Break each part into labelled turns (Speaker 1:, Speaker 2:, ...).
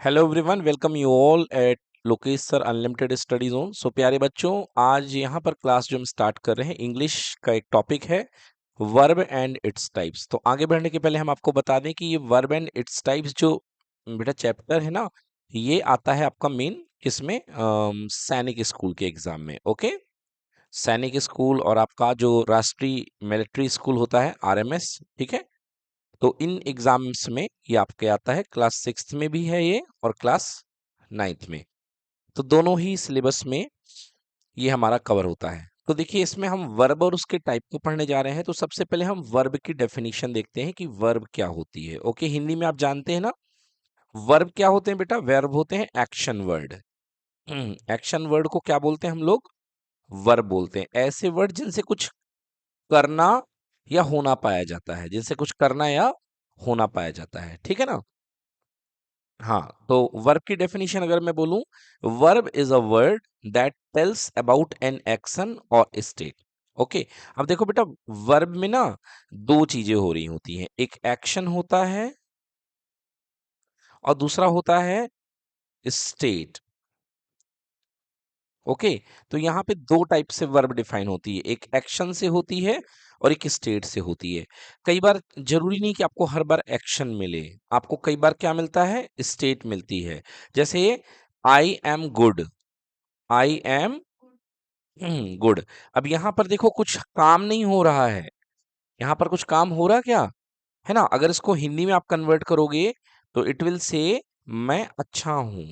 Speaker 1: Hello everyone, welcome you all at Lokesh sir unlimited study zone. So प्यारे बच्चों, आज यहाँ पर क्लास जो हम स्टार्ट कर रहे हैं, इंग्लिश का एक टॉपिक है वर्ब एंड इट्स टाइप्स। तो आगे बढ़ने के पहले हम आपको बता दें कि ये वर्ब एंड इट्स टाइप्स जो बेटा चैप्टर है ना, ये आता है आपका मेन किसमें, सैनिक स्कूल के एग्जाम में। ओके, सैनिक स्कूल और आपका जो राष्ट्रीय मिलिट्री स्कूल होता है आरएमएस, ठीक है। तो इन एग्जाम्स में ये आपके आता है, क्लास 6 में भी है ये और क्लास 9th में। तो दोनों ही सिलेबस में ये हमारा कवर होता है। तो देखिए, इसमें हम वर्ब और उसके टाइप को पढ़ने जा रहे हैं। तो सबसे पहले हम वर्ब की डेफिनेशन देखते हैं कि वर्ब क्या होती है। ओके, हिंदी में आप जानते हैं ना, वर्ब क्या होते हैं बेटा? वर्ब होते हैं एक्शन वर्ड। एक्शन वर्ड को क्या बोलते हैं हम लोग? वर्ब बोलते हैं। ऐसे वर्ड जिनसे कुछ करना या होना पाया जाता है, जिनसे कुछ करना या होना पाया जाता है, ठीक है ना। हाँ, तो वर्ब की डेफिनेशन अगर मैं बोलूं, verb is a word that tells about an action और स्टेट। ओके, अब देखो बेटा, वर्ब में ना दो चीजें हो रही होती हैं, एक एक्शन होता है और दूसरा होता है स्टेट। ओके, तो यहाँ पे दो टाइप से वर्ब डिफाइन होती है, एक एक्शन से होती है और एक स्टेट से होती है। कई बार जरूरी नहीं कि आपको हर बार एक्शन मिले, आपको कई बार क्या मिलता है? स्टेट मिलती है। जैसे I am good, I am good. अब यहाँ पर देखो, कुछ काम नहीं हो रहा है, यहाँ पर कुछ काम हो रहा क्या है ना। अगर इसको हिंदी में आप कन्वर्ट करोगे तो इट विल से मैं अच्छा हूं,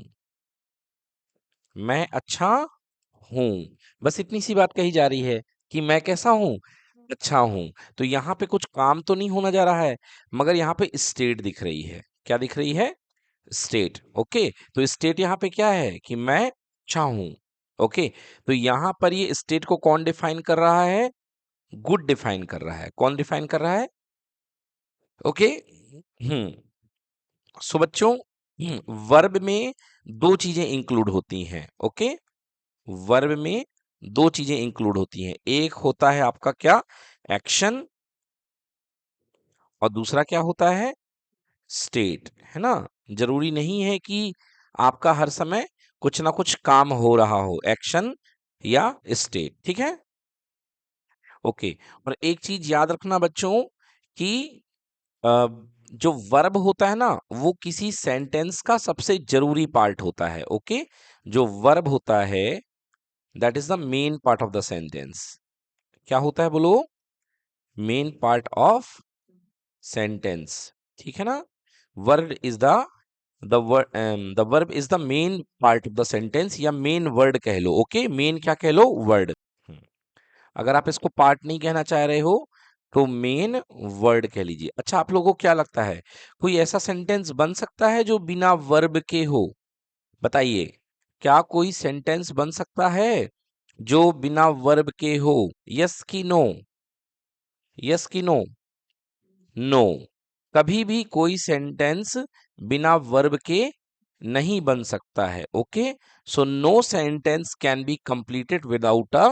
Speaker 1: मैं अच्छा हूं। बस इतनी सी बात कही जा रही है कि मैं कैसा हूं, अच्छा हूं। तो यहाँ पे कुछ काम तो नहीं होना जा रहा है, मगर यहाँ पे स्टेट दिख रही है। क्या दिख रही है? स्टेट। ओके, तो स्टेट यहाँ पे क्या है कि मैं अच्छा हूं। ओके, तो यहाँ पर ये स्टेट को कौन डिफाइन कर रहा है? गुड डिफाइन कर रहा है। कौन डिफाइन कर रहा है? ओके, हम्म। सो बच्चों, वर्ब में दो चीजें इंक्लूड होती हैं। ओके, वर्ब में दो चीजें इंक्लूड होती हैं, एक होता है आपका क्या? एक्शन, और दूसरा क्या होता है? स्टेट, है ना। जरूरी नहीं है कि आपका हर समय कुछ ना कुछ काम हो रहा हो, एक्शन या स्टेट, ठीक है। ओके, और एक चीज याद रखना बच्चों कि अ, जो वर्ब होता है ना, वो किसी सेंटेंस का सबसे जरूरी पार्ट होता है। ओके, जो वर्ब होता है that is the main part of the sentence. क्या होता है बोलो? मेन पार्ट ऑफ सेंटेंस, ठीक है ना। Verb is the verb is the main part of the sentence, या मेन वर्ड कह लो। ओके, मेन क्या कह लो? वर्ड। अगर आप इसको पार्ट नहीं कहना चाह रहे हो तो मेन वर्ड कह लीजिए। अच्छा, आप लोगों को क्या लगता है, कोई ऐसा सेंटेंस बन सकता है जो बिना वर्ब के हो? बताइए, क्या कोई सेंटेंस बन सकता है जो बिना वर्ब के हो? यस की नो? यस की नो? नो, कभी भी कोई सेंटेंस बिना वर्ब के नहीं बन सकता है। Okay, so no sentence can be completed without a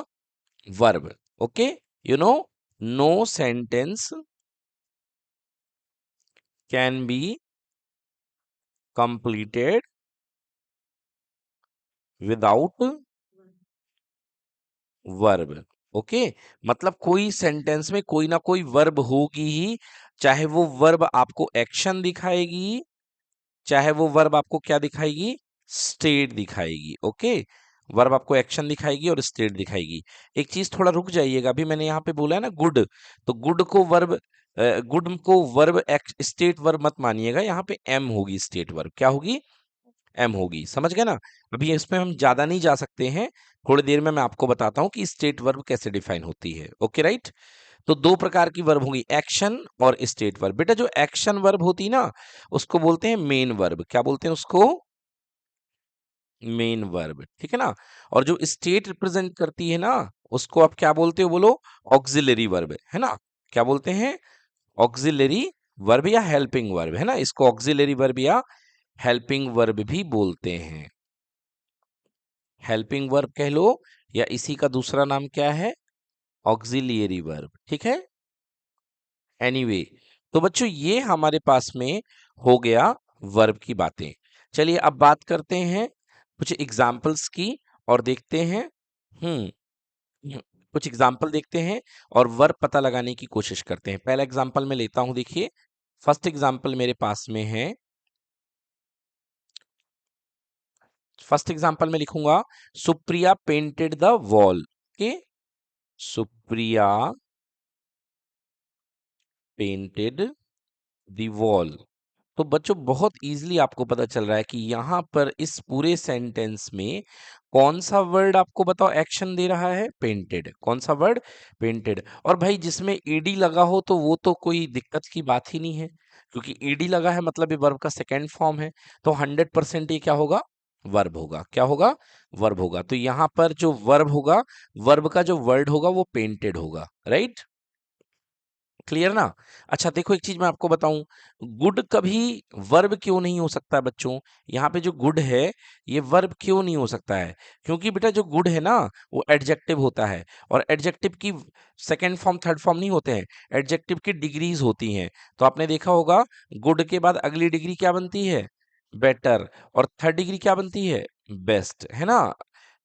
Speaker 1: verb. Okay, you know, no sentence can be completed without verb। Okay, मतलब कोई सेंटेंस में कोई ना कोई वर्ब होगी ही, चाहे वो वर्ब आपको एक्शन दिखाएगी, चाहे वो वर्ब आपको क्या दिखाएगी? स्टेट दिखाएगी। ओके, वर्ब आपको एक्शन दिखाएगी और स्टेट दिखाएगी। एक चीज थोड़ा रुक जाइएगा, अभी मैंने यहाँ पे बोला है ना गुड, तो गुड को वर्ब, गुड को वर्ब स्टेट वर्ब मत मानिएगा, यहाँ पे एम होगी स्टेट वर्ब। क्या होगी? एम होगी, समझ गए ना। अभी इसमें हम ज्यादा नहीं जा सकते हैं, थोड़ी देर में मैं आपको बताता हूँ कि स्टेट वर्ब कैसे डिफाइन होती है। ओके राइट, तो दो प्रकार की वर्ब होगी, एक्शन और स्टेट वर्ब। बेटा, जो एक्शन वर्ब होती है ना, उसको बोलते हैं मेन वर्ब। क्या बोलते हैं उसको? मेन वर्ब, ठीक है ना। और जो स्टेट रिप्रेजेंट करती है ना, उसको आप क्या बोलते हो बोलो? ऑक्सिलरी वर्ब, है ना। क्या बोलते हैं? ऑक्सिलरी वर्ब या हेल्पिंग वर्ब, है ना। इसको ऑक्सिलरी वर्ब या हेल्पिंग वर्ब भी बोलते हैं। हेल्पिंग वर्ब कह लो, या इसी का दूसरा नाम क्या है? ऑक्सिलियरी वर्ब, ठीक है। एनीवे, तो बच्चों, ये हमारे पास में हो गया वर्ब की बातें। चलिए अब बात करते हैं कुछ एग्जाम्पल्स की और देखते हैं। हम्म हम्म, कुछ एग्जाम्पल देखते हैं और वर्ब पता लगाने की कोशिश करते हैं। पहला एग्जाम्पल मैं लेता हूं, देखिए फर्स्ट एग्जाम्पल मेरे पास में है। फर्स्ट एग्जाम्पल में लिखूंगा सुप्रिया पेंटेड द वॉल के। Supriya painted the wall. तो बच्चों बहुत इजीली आपको पता चल रहा है कि यहां पर इस पूरे सेंटेंस में कौन सा वर्ड आपको बताओ एक्शन दे रहा है, पेंटेड। कौन सा वर्ड, पेंटेड। और भाई जिसमें ईडी लगा हो तो वो तो कोई दिक्कत की बात ही नहीं है, क्योंकि ईडी लगा है मतलब ये वर्ब का सेकेंड फॉर्म है। तो 100% ये क्या होगा, वर्ब होगा। क्या होगा, वर्ब होगा। तो यहां पर जो वर्ब होगा, वर्ब का जो वर्ड होगा वो पेंटेड होगा, राइट। क्लियर ना। अच्छा देखो एक चीज मैं आपको बताऊं, गुड कभी वर्ब क्यों नहीं हो सकता है बच्चों। यहाँ पे जो गुड है ये वर्ब क्यों नहीं हो सकता है, क्योंकि बेटा जो गुड है ना वो एडजेक्टिव होता है, और एडजेक्टिव की सेकंड फॉर्म थर्ड फॉर्म नहीं होते हैं, एडजेक्टिव की डिग्रीज होती हैं। तो आपने देखा होगा गुड के बाद अगली डिग्री क्या बनती है, बेटर, और थर्ड डिग्री क्या बनती है, बेस्ट, है ना।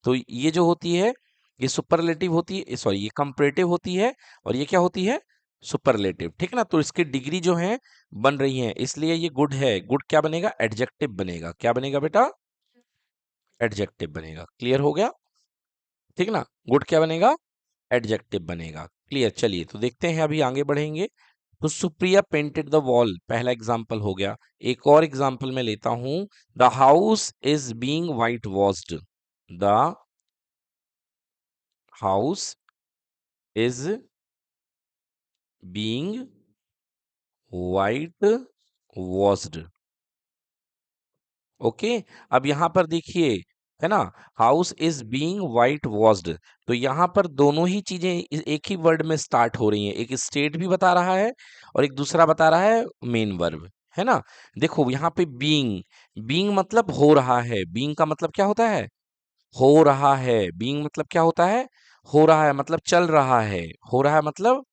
Speaker 1: तो ये जो होती है ये सुपरलेटिव होती है, सॉरी ये कंपैरेटिव होती है, और ये क्या होती है, सुपरलेटिव। ठीक ना। तो इसकी डिग्री जो है बन रही है, इसलिए ये गुड है। गुड क्या बनेगा, एडजेक्टिव बनेगा। क्या बनेगा बेटा, एडजेक्टिव बनेगा। क्लियर हो गया, ठीक ना। गुड क्या बनेगा, एडजेक्टिव बनेगा। क्लियर। चलिए तो देखते हैं, अभी आगे बढ़ेंगे। तो सुप्रिया पेंटेड द वॉल पहला एग्जाम्पल हो गया। एक और एग्जाम्पल मैं लेता हूं, the house is being white washed. The house is being white washed. Okay. अब यहां पर देखिए, है ना, house is being white washed. तो यहां पर दोनों ही चीजें एक ही वर्ड में स्टार्ट हो रही हैं। एक स्टेट भी बता रहा है और एक दूसरा बता रहा है मेन वर्ब, है ना। देखो यहाँ पे बीइंग, बीइंग मतलब हो रहा है। बीइंग का मतलब क्या होता है, हो रहा है। बीइंग मतलब क्या होता है, हो रहा है मतलब चल रहा है। हो रहा है मतलब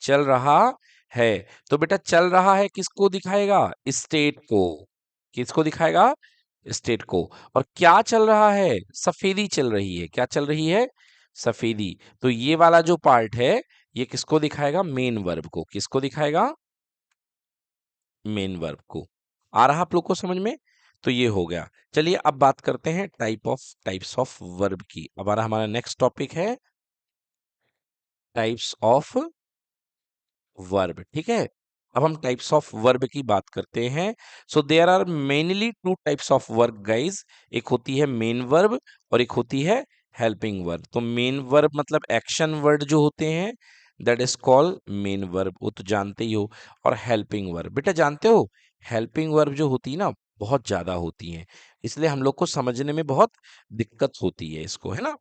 Speaker 1: चल रहा है। तो बेटा चल रहा है किसको दिखाएगा, स्टेट को। किसको दिखाएगा, स्टेट को। और क्या चल रहा है, सफेदी चल रही है। क्या चल रही है, सफेदी। तो ये वाला जो पार्ट है ये किसको दिखाएगा, मेन वर्ब को। किसको दिखाएगा, मेन वर्ब को। आ रहा आप लोग को समझ में। तो ये हो गया। चलिए अब बात करते हैं टाइप्स ऑफ वर्ब की। अब आ रहा हमारा नेक्स्ट टॉपिक है टाइप्स ऑफ वर्ब। ठीक है। अब हम टाइप्स ऑफ वर्ब की बात करते हैं। So there are mainly two types of verb guys. एक होती है मेन वर्ब और एक होती है हेल्पिंग वर्ब। तो मेन वर्ब मतलब एक्शन वर्ड जो होते हैं, that is called main verb, वो तो जानते ही हो। और हेल्पिंग वर्ब बेटा जानते हो, हेल्पिंग वर्ब जो होती है ना बहुत ज्यादा होती है, इसलिए हम लोग को समझने में बहुत दिक्कत होती है इसको, है ना,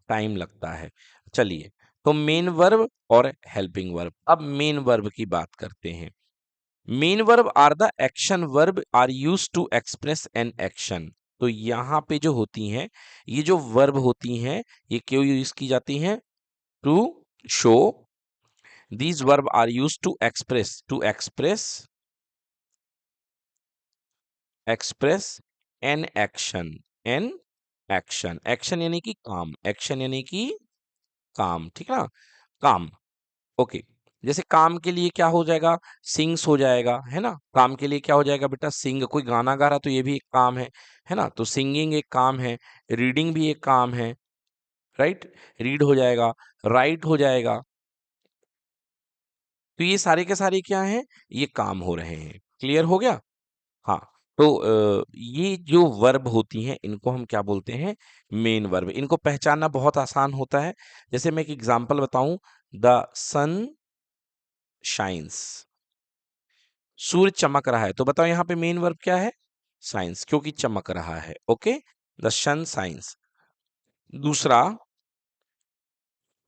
Speaker 1: टाइम लगता है। चलिए तो मेन वर्ब और हेल्पिंग वर्ब। अब मेन वर्ब की बात करते हैं। Main verb are the action verb are use to express an action. तो यहाँ पे जो होती हैं, ये जो वर्ब होती हैं ये क्यों यूज की जाती हैं, to show. These verb are use to express, express an action, an action. Action यानी कि काम, एक्शन यानी कि काम, ठीक है ना, काम। ओके। जैसे काम के लिए क्या हो जाएगा, सिंग्स हो जाएगा, है ना। काम के लिए क्या हो जाएगा बेटा, सिंग। कोई गाना गा रहा तो ये भी एक काम है ना। तो सिंगिंग एक काम है, रीडिंग भी एक काम है, राइट। रीड हो जाएगा, राइट हो जाएगा। तो ये सारे के सारे क्या हैं, ये काम हो रहे हैं। क्लियर हो गया। हाँ। तो ये जो वर्ब होती हैं इनको हम क्या बोलते हैं, मेन वर्ब। इनको पहचानना बहुत आसान होता है। जैसे मैं एक एग्जांपल बताऊं, द सन शाइन्स, सूर्य चमक रहा है। तो बताओ यहाँ पे मेन वर्ब क्या है, साइंस, क्योंकि चमक रहा है। Okay, the sun shines. दूसरा,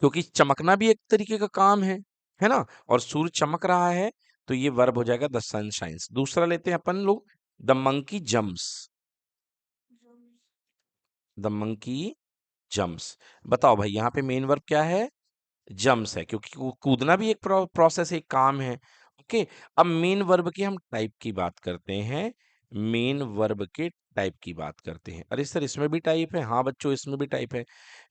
Speaker 1: क्योंकि चमकना भी एक तरीके का काम है ना, और सूर्य चमक रहा है तो ये वर्ब हो जाएगा द सन शाइंस। दूसरा लेते हैं अपन लोग, the monkey jumps, the monkey jumps. बताओ भाई यहाँ पे मेन वर्ब क्या है, जम्प्स है, क्योंकि कूदना भी एक प्रोसेस, एक काम है। ओके। अब मेन वर्ब की हम टाइप की बात करते हैं। मेन वर्ब के टाइप की बात करते हैं। अरे सर इसमें भी टाइप है? हाँ बच्चों इसमें भी टाइप है।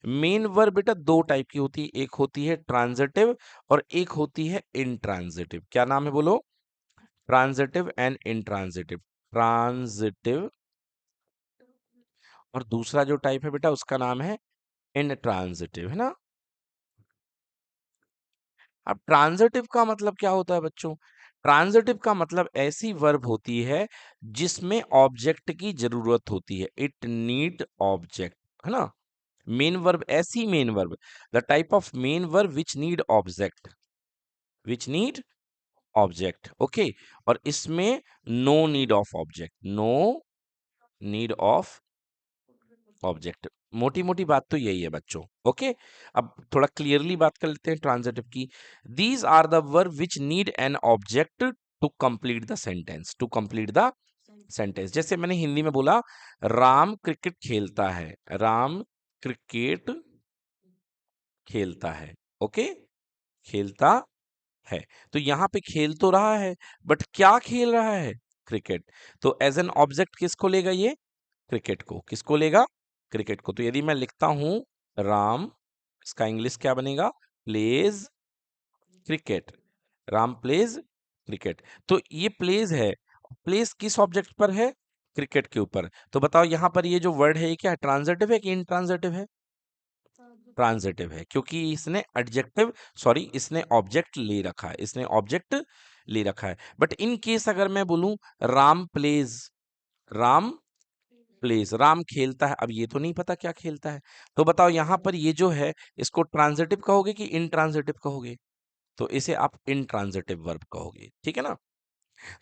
Speaker 1: मेन वर्ब बेटा दो टाइप की होती है, एक होती है ट्रांजिटिव और एक होती है इंट्रांजिटिव। क्या नाम है बोलो? Transitive and intransitive. ट्रांजिटिव और दूसरा जो टाइप है बेटा उसका नाम है इंट्रांजिटिव, है ना। अब ट्रांजिटिव का मतलब क्या होता है बच्चों? ट्रांजिटिव का मतलब ऐसी वर्ब होती है जिसमें ऑब्जेक्ट की जरूरत होती है, इट नीड ऑब्जेक्ट, है ना। मेन वर्ब, ऐसी main verb, the type of main verb which need object, which need object, okay. और इसमें no need of object, no need of object. मोटी मोटी बात तो यही है बच्चों, ओके। अब थोड़ा क्लियरली बात कर लेते हैं ट्रांजिटिव की। These are the verb which need an object to complete the sentence, to complete the sentence. जैसे मैंने हिंदी में बोला राम क्रिकेट खेलता है, राम क्रिकेट खेलता है, ओके, खेलता है। तो यहाँ पे खेल तो रहा है बट क्या खेल रहा है? क्रिकेट। तो एज एन ऑब्जेक्ट किसको लेगा ये? क्रिकेट को। किसको लेगा? क्रिकेट को। तो यदि मैं लिखता हूं राम, इसका इंग्लिश क्या बनेगा? Pledge cricket. Ram pledge cricket. तो ये प्लेज है, प्लेज किस ऑब्जेक्ट पर है? क्रिकेट के ऊपर। तो बताओ यहाँ पर ये जो वर्ड है ये क्या है, ट्रांजिटिव है कि इंट्रांजिटिव है? ट्रांजिटिव है, क्योंकि इसने एडजेक्टिव, सॉरी इसने ऑब्जेक्ट ले रखा है, इसने ऑब्जेक्ट ले रखा है। बट इन केस अगर मैं बोलूं राम प्लेज, राम प्लेज, राम खेलता है, अब ये तो नहीं पता क्या खेलता है। तो बताओ यहाँ पर ये जो है इसको ट्रांजिटिव कहोगे कि इंट्रांजिटिव कहोगे? तो इसे आप इंट्रांजिटिव वर्ब कहोगे, ठीक है ना।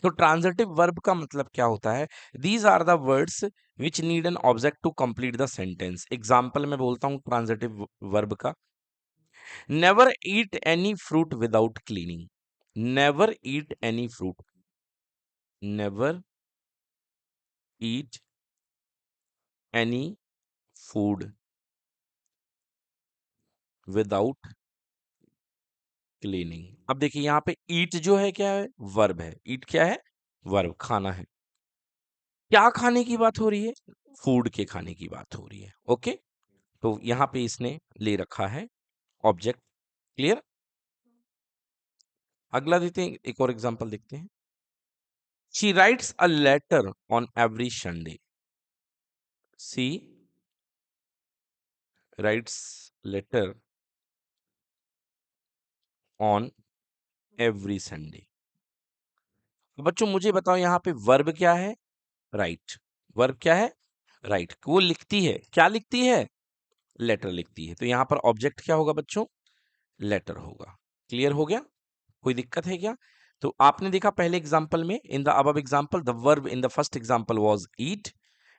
Speaker 1: तो ट्रांजिटिव वर्ब का मतलब क्या होता है? These are the words which need an object to complete the sentence. Example मैं बोलता हूँ ट्रांजिटिव वर्ब का, never eat any fruit without cleaning, never eat any fruit, never eat any food without cleaning. अब देखिए यहाँ पे ईट जो है क्या है? वर्ब है। ईट क्या है? वर्ब, खाना है। क्या खाने की बात हो रही है? फूड के खाने की बात हो रही है, ओके। तो यहाँ पे इसने ले रखा है ऑब्जेक्ट, क्लियर। अगला देते हैं, एक और एग्जांपल देखते हैं। She writes a letter on every Sunday, she writes letter on every Sunday. बच्चों मुझे बताओ यहाँ पे वर्ब क्या है? राइट। वर्ब क्या है? राइट। वो लिखती है, क्या लिखती है? लेटर लिखती है। तो यहाँ पर ऑब्जेक्ट क्या होगा बच्चों? लेटर होगा। क्लियर हो गया? कोई दिक्कत है क्या? तो आपने देखा पहले एग्जांपल में, in the above example the verb in the first example was eat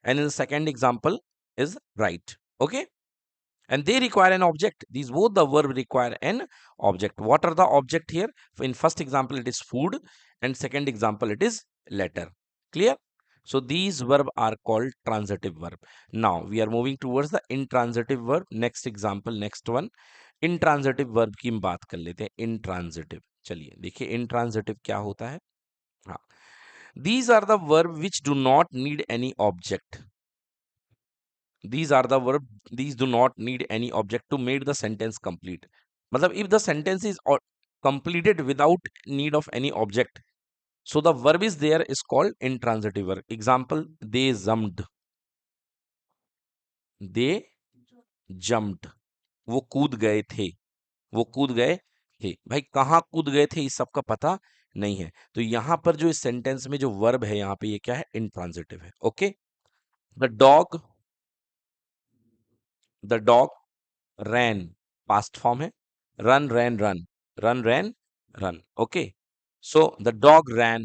Speaker 1: and in the second example is right, okay. And they require an object. These both the verb require an object. What are the object here? In first example it is food and second example it is letter. Clear? So these verb are called transitive verb. Now we are moving towards the intransitive verb. Next example, next one. Intransitive verb की हम बात कर लेते हैं। Intransitive, चलिए देखिए intransitive क्या होता है। हाँ, these are the verb which do not need any object. These are the verb, these do not need any object to make the sentence complete. मतलब if the sentence is completed without need of any object, so the verb is there is called intransitive verb. Example, they jumped, they jumped, वो कूद गए थे, वो कूद गए थे। भाई कहाँ कूद गए थे इस सबका पता नहीं है, तो यहां पर जो इस सेंटेंस में जो वर्ब है यहाँ पे ये क्या है? इंट्रांजिटिव है, okay. The dog, the dog ran, past form है। Run ran run, run ran run, okay. So the dog ran,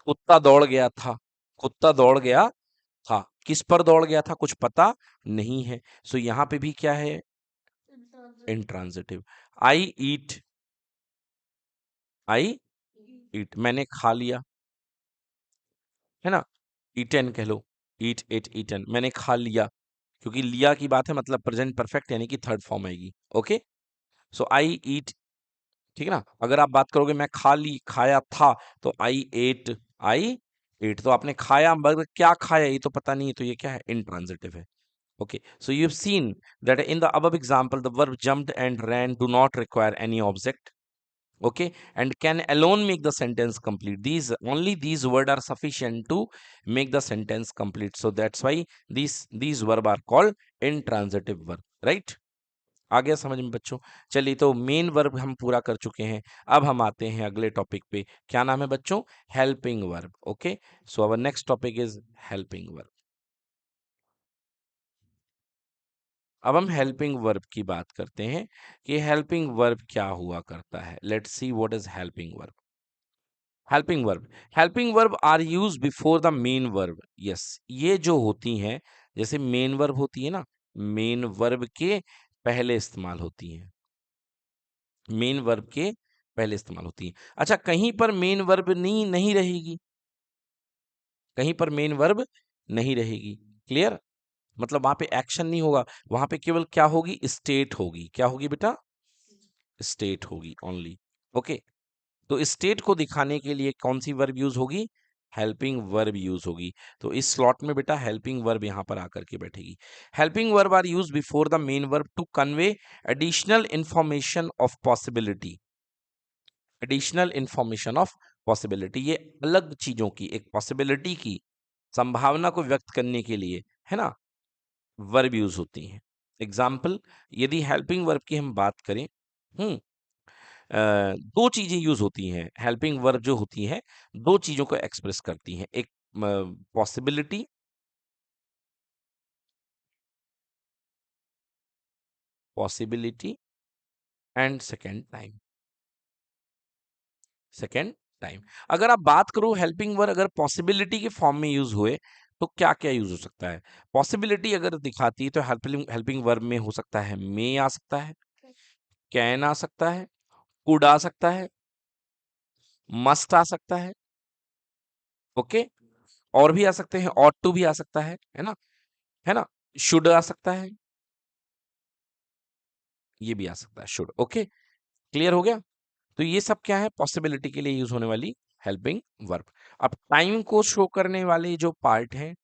Speaker 1: कुत्ता दौड़ गया था, कुत्ता दौड़ गया था। किस पर दौड़ गया था कुछ पता नहीं है। सो यहाँ पे भी क्या है? इंट्रांजिटिव। आई ईट, आई ईट, मैंने खा लिया, है ना। ईटन कह लो, ईट इट ईटन, मैंने खा लिया, क्योंकि लिया की बात है मतलब प्रेजेंट परफेक्ट यानी कि थर्ड फॉर्म आएगी, ओके। सो आई ईट, ठीक है ना। अगर आप बात करोगे मैं खा ली, खाया था, तो आई एट, आई एट तो आपने खाया, मगर क्या खाया ये तो पता नहीं है, तो ये क्या है, इंट्रांजिटिव है। Okay, so you've seen that in the above example, the verb jumped and ran do not require any object. Okay, and can alone make the sentence complete. These words are sufficient to make the sentence complete. So that's why these verb are called intransitive verb. Right? आ गया समझ में बच्चों? चलिए, तो main verb हम पूरा कर चुके हैं। अब हम आते हैं अगले टॉपिक पे। क्या नाम है बच्चों? Helping verb. Okay, so our next topic is helping verb. अब हम हेल्पिंग वर्ब की बात करते हैं कि हेल्पिंग वर्ब क्या हुआ करता है। Let's see what is helping verb. Helping verb are use before the main verb. Yes, ये जो होती हैं, जैसे मेन वर्ब होती है ना, मेन वर्ब के पहले इस्तेमाल होती हैं। मेन वर्ब के पहले इस्तेमाल होती हैं। अच्छा, कहीं पर मेन वर्ब नहीं नहीं रहेगी, कहीं पर मेन वर्ब नहीं रहेगी। क्लियर? मतलब वहां पे एक्शन नहीं होगा, वहां पे केवल क्या होगी, स्टेट होगी। क्या होगी बेटा? स्टेट होगी ओनली। ओके, तो स्टेट को दिखाने के लिए कौन सी वर्ब यूज होगी? हेल्पिंग वर्ब यूज होगी। तो इस स्लॉट में बेटा हेल्पिंग वर्ब यहां पर आकर के बैठेगी। Helping verb are use before the main verb to convey additional information of possibility. Additional information of possibility, ये अलग चीजों की, एक पॉसिबिलिटी की संभावना को व्यक्त करने के लिए, है ना, वर्ब यूज होती हैं। एग्जाम्पल, यदि हेल्पिंग वर्ब की हम बात करें, हम्म दो चीजें यूज होती हैं। हेल्पिंग वर्ब जो होती है, दो चीजों को एक्सप्रेस करती हैं। एक possibility, possibility and second time. Second time, अगर आप बात करो हेल्पिंग वर्ब अगर पॉसिबिलिटी के फॉर्म में यूज हुए तो क्या क्या यूज हो सकता है? पॉसिबिलिटी अगर दिखाती है तो हेल्पिंग हेल्पिंग वर्ब में हो सकता है मे आ सकता है, कैन आ सकता है, कुड आ सकता है, मस्ट आ सकता है। ओके, और भी आ सकते हैं, ऑट टू भी आ सकता है ना, है ना, शुड आ सकता है, ये भी आ सकता है, शुड। ओके, क्लियर हो गया? तो ये सब क्या है, पॉसिबिलिटी के लिए यूज होने वाली हेल्पिंग वर्ब। अब टाइम को शो करने वाले जो पार्ट है,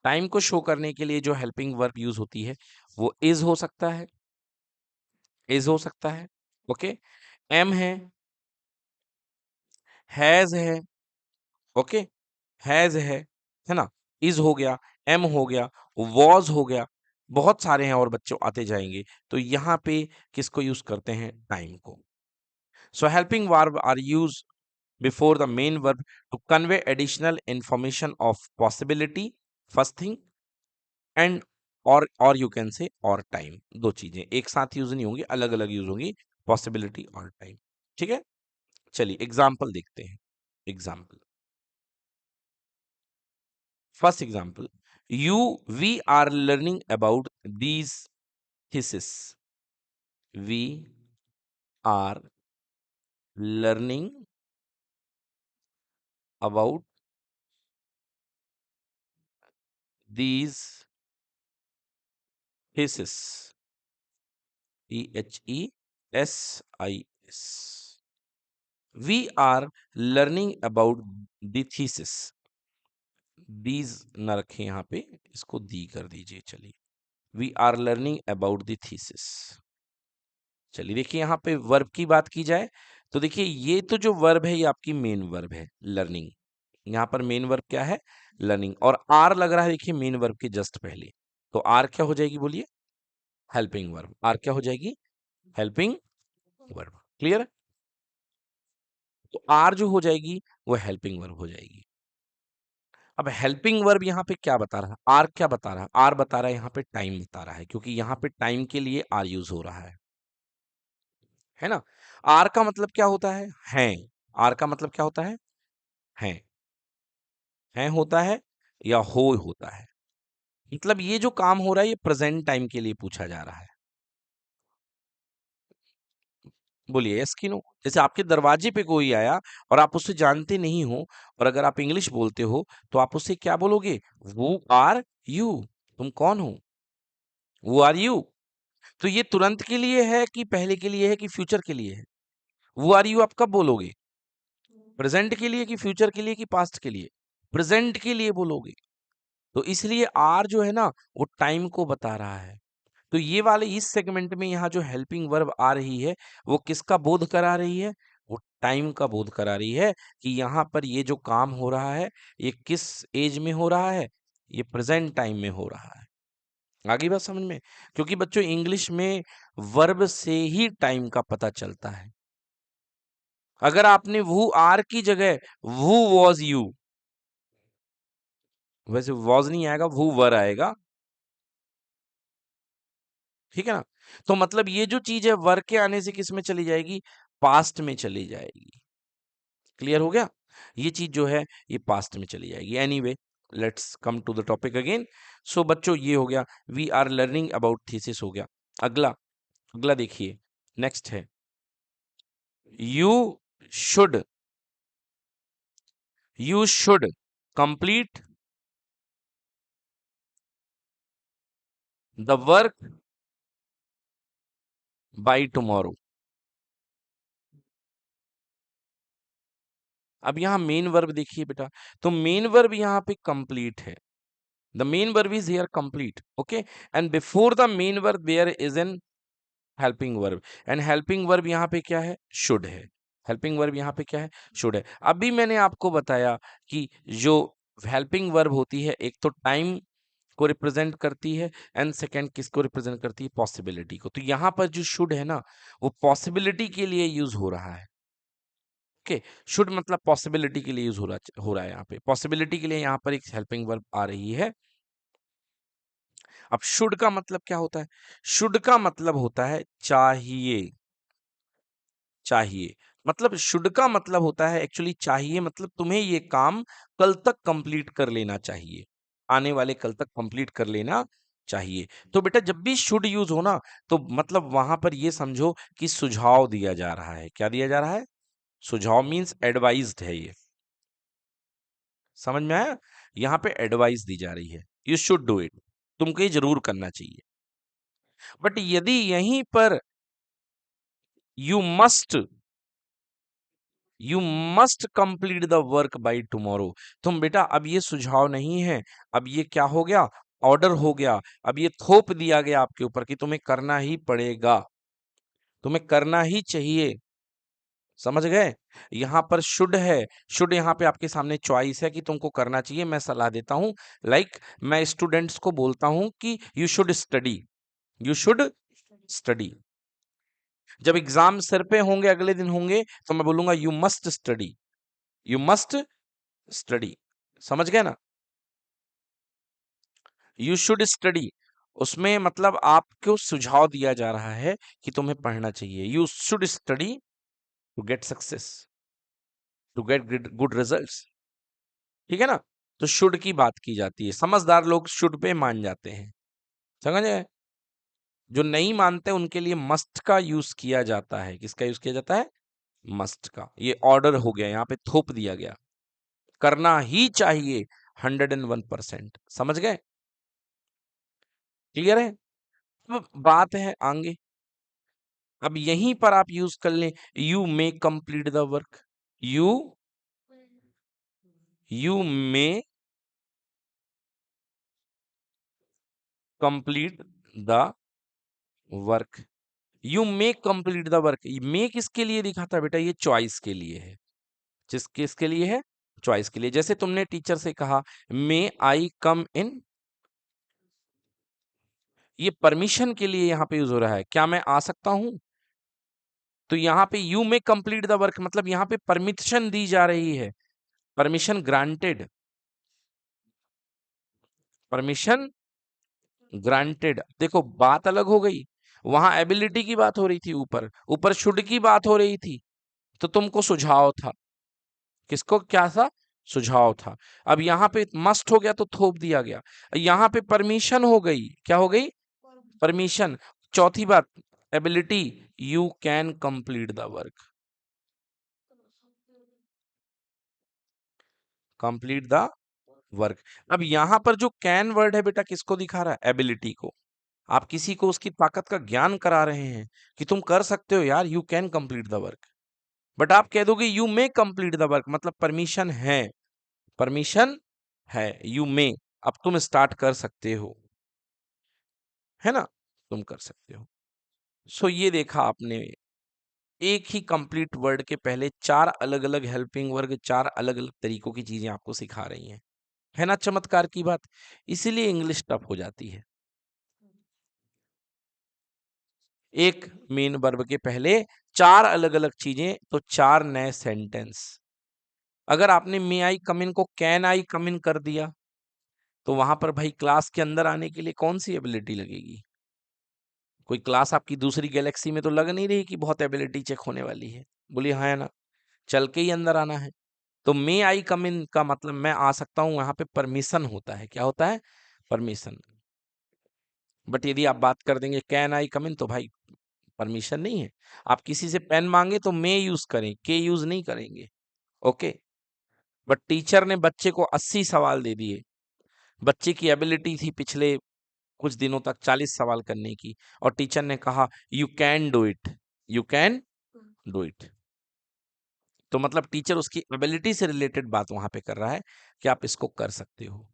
Speaker 1: टाइम को शो करने के लिए जो हेल्पिंग वर्ब यूज होती है वो इज हो सकता है, इज हो सकता है। ओके, एम हैज है, ओके, है ना, इज हो गया, एम हो गया, वॉज हो गया, बहुत सारे हैं और बच्चों आते जाएंगे। तो यहाँ पे किसको यूज करते हैं? टाइम को। So helping verb are use before the main verb to convey additional information of possibility, first thing, and और यू कैन से और टाइम। दो चीजें एक साथ यूज नहीं होंगी, अलग अलग यूज होंगी, पॉसिबिलिटी और टाइम। ठीक है, चलिए एग्जाम्पल देखते हैं। Example, first example, you we are learning about these thesis. We are learning about these thesis. THESIS, we are learning about the thesis। These न रखें यहाँ पे, इसको दी कर दीजिए। चलिए, we are learning about the thesis. चलिए देखिए, यहाँ पे वर्ब की बात की जाए तो देखिए ये तो जो वर्ब है ये आपकी मेन वर्ब है, लर्निंग। यहाँ पर मेन वर्ब क्या है? लर्निंग। और आर लग रहा है देखिए मेन वर्ब के जस्ट पहले, तो आर क्या हो जाएगी बोलिए? Helping verb. आर क्या हो जाएगी? Helping verb. क्लियर? तो आर जो हो जाएगी वो हेल्पिंग वर्ब हो जाएगी। अब हेल्पिंग वर्ब यहाँ पे क्या बता रहा है? आर क्या बता रहा है? आर बता रहा है यहाँ पे टाइम बता रहा है, क्योंकि यहाँ पे टाइम के लिए आर यूज हो रहा है ना। आर का मतलब क्या होता है? आर का मतलब क्या होता है? है होता है या हो होता है। मतलब ये जो काम हो रहा है ये प्रेजेंट टाइम के लिए पूछा जा रहा है। बोलिए यस कि नो। जैसे आपके दरवाजे पे कोई आया और आप उससे जानते नहीं हो, और अगर आप इंग्लिश बोलते हो तो आप उससे क्या बोलोगे? वो आर यू, तुम कौन हो? वो आर यू। तो ये तुरंत के लिए है कि पहले के लिए है कि फ्यूचर के लिए है? वो आर यू आप कब बोलोगे? प्रेजेंट के लिए कि फ्यूचर के लिए कि पास्ट के लिए? प्रेजेंट के लिए बोलोगे। तो इसलिए आर जो है ना वो टाइम को बता रहा है। तो ये वाले इस सेगमेंट में यहाँ जो हेल्पिंग वर्ब आ रही है वो किसका बोध करा रही है? वो टाइम का बोध करा रही है कि यहाँ पर ये जो काम हो रहा है ये किस एज में हो रहा है? ये प्रेजेंट टाइम में हो रहा है। आ गई बात समझ में? क्योंकि बच्चों इंग्लिश में वर्ब से ही टाइम का पता चलता है। अगर आपने वो आर की जगह वो वॉज यू, वैसे वॉज नहीं आएगा, वो वर आएगा, ठीक है ना? तो मतलब ये जो चीज है वर के आने से किस में चली जाएगी? पास्ट में चली जाएगी। क्लियर हो गया? ये चीज जो है ये पास्ट में चली जाएगी। Anyway, let's come to the topic again. So बच्चों ये हो गया, we are learning about thesis हो गया। अगला अगला देखिए, नेक्स्ट है you should, you should complete the work by tomorrow. अब यहाँ मेन वर्ब देखिए बेटा, तो मेन वर्ब यहाँ पे कंप्लीट है। The main verb is here complete, okay, and before the main verb there is an helping verb, and helping verb यहाँ पे क्या है? शुड है। हेल्पिंग वर्ब यहाँ पे क्या है? शुड है। अभी मैंने आपको बताया कि जो हेल्पिंग वर्ब होती है एक तो टाइम को रिप्रेजेंट करती है एंड सेकंड किसको रिप्रेजेंट करती है? पॉसिबिलिटी को। तो यहाँ पर जो शुड है ना वो पॉसिबिलिटी के लिए यूज हो रहा है। ओके, शुड मतलब पॉसिबिलिटी के लिए यूज हो रहा है। यहाँ पे पॉसिबिलिटी के लिए यहाँ पर एक हेल्पिंग वर्ब आ रही है। अब शुड का मतलब क्या होता है? शुड का मतलब होता है चाहिए। चाहिए मतलब शुड का मतलब होता है एक्चुअली चाहिए, मतलब तुम्हें ये काम कल तक कंप्लीट कर लेना चाहिए, आने वाले कल तक कंप्लीट कर लेना चाहिए। तो बेटा जब भी शुड यूज हो ना तो मतलब वहां पर ये समझो कि सुझाव दिया जा रहा है। क्या दिया जा रहा है? सुझाव मीन्स एडवाइज्ड है ये। समझ में आया? यहाँ पे एडवाइस दी जा रही है, यू शुड डू इट, तुमको ये जरूर करना चाहिए। बट यदि यहीं पर you must, you must complete the work by tomorrow, तुम बेटा अब ये सुझाव नहीं है, अब ये क्या हो गया? ऑर्डर हो गया। अब ये थोप दिया गया आपके ऊपर कि तुम्हें करना ही पड़ेगा, तुम्हें करना ही चाहिए। समझ गए? यहाँ पर शुड है, शुड यहाँ पे आपके सामने चॉइस है कि तुमको करना चाहिए। मैं सलाह देता हूं, लाइक मैं स्टूडेंट्स को बोलता हूं कि you should study, you should study. जब एग्जाम सिर पे होंगे, अगले दिन होंगे, तो मैं बोलूंगा you must study, you must study. समझ गए ना? यू शुड स्टडी, उसमें मतलब आपको सुझाव दिया जा रहा है कि तुम्हें पढ़ना चाहिए। You should study to get success, to get good results. ठीक है ना? तो शुड की बात की जाती है, समझदार लोग शुड पे मान जाते हैं। समझ गए? जो नहीं मानते उनके लिए मस्ट का यूज किया जाता है। किसका यूज किया जाता है? मस्ट का। ये ऑर्डर हो गया, यहाँ पे थोप दिया गया, करना ही चाहिए 101%। समझ गए? क्लियर है? अब बात है आगे, अब यहीं पर आप यूज कर लें you may complete the work, you you may complete the work, you may complete the work. May किसके लिए लिखा था बेटा? ये चॉइस के लिए है। किसके लिए है? चॉइस के लिए। जैसे तुमने टीचर से कहा मे आई कम इन, ये परमिशन के लिए यहाँ पे यूज हो रहा है, क्या मैं आ सकता हूं? तो यहाँ पे you may complete the work मतलब यहाँ पे परमिशन दी जा रही है, परमिशन ग्रांटेड, परमिशन ग्रांटेड। देखो बात अलग हो गई, वहां एबिलिटी की बात हो रही थी, ऊपर ऊपर शुड की बात हो रही थी, तो तुमको सुझाव था। किसको क्या था? सुझाव था। अब यहाँ पे मस्ट हो गया तो थोप दिया गया, यहाँ पे परमिशन हो गई। क्या हो गई? परमिशन। चौथी बात ability, you can complete the work, complete the work. अब यहां पर जो कैन वर्ड है बेटा किसको दिखा रहा है? एबिलिटी को। आप किसी को उसकी ताकत का ज्ञान करा रहे हैं कि तुम कर सकते हो यार, you can complete the work. But आप कह दोगे you may complete the work मतलब परमिशन है, परमिशन है यू मे, अब तुम स्टार्ट कर सकते हो, है ना, तुम कर सकते हो। सो ये देखा आपने, एक ही कंप्लीट वर्ड के पहले चार अलग अलग हेल्पिंग वर्ग, चार अलग अलग तरीकों की चीजें आपको सिखा रही हैं। है ना चमत्कार की बात? इसीलिए इंग्लिश टफ हो जाती है। एक मेन वर्ब के पहले चार अलग अलग चीजें, तो चार नए सेंटेंस। अगर आपने मे आई कम इन को कैन आई कम इन कर दिया, तो वहां पर भाई क्लास के अंदर आने के लिए कौन सी एबिलिटी लगेगी? कोई क्लास आपकी दूसरी गैलेक्सी में तो लग नहीं रही कि बहुत एबिलिटी चेक होने वाली है। बोलिए हाँ या ना? चल के ही अंदर आना है। तो मे आई कम इन का मतलब मैं आ सकता हूं, वहां पे परमिशन होता है। क्या होता है? परमिशन। बट यदि आप बात कर देंगे कैन आई कम इन, तो भाई परमिशन नहीं है। आप किसी से पेन मांगे तो मे यूज करें, के यूज नहीं करेंगे। ओके। बट टीचर ने बच्चे को 80 सवाल दे दिए, बच्चे की एबिलिटी थी पिछले कुछ दिनों तक 40 सवाल करने की, और टीचर ने कहा you can do it, you can do it, तो मतलब टीचर उसकी एबिलिटी से रिलेटेड बात वहां पे कर रहा है कि आप इसको कर सकते हो।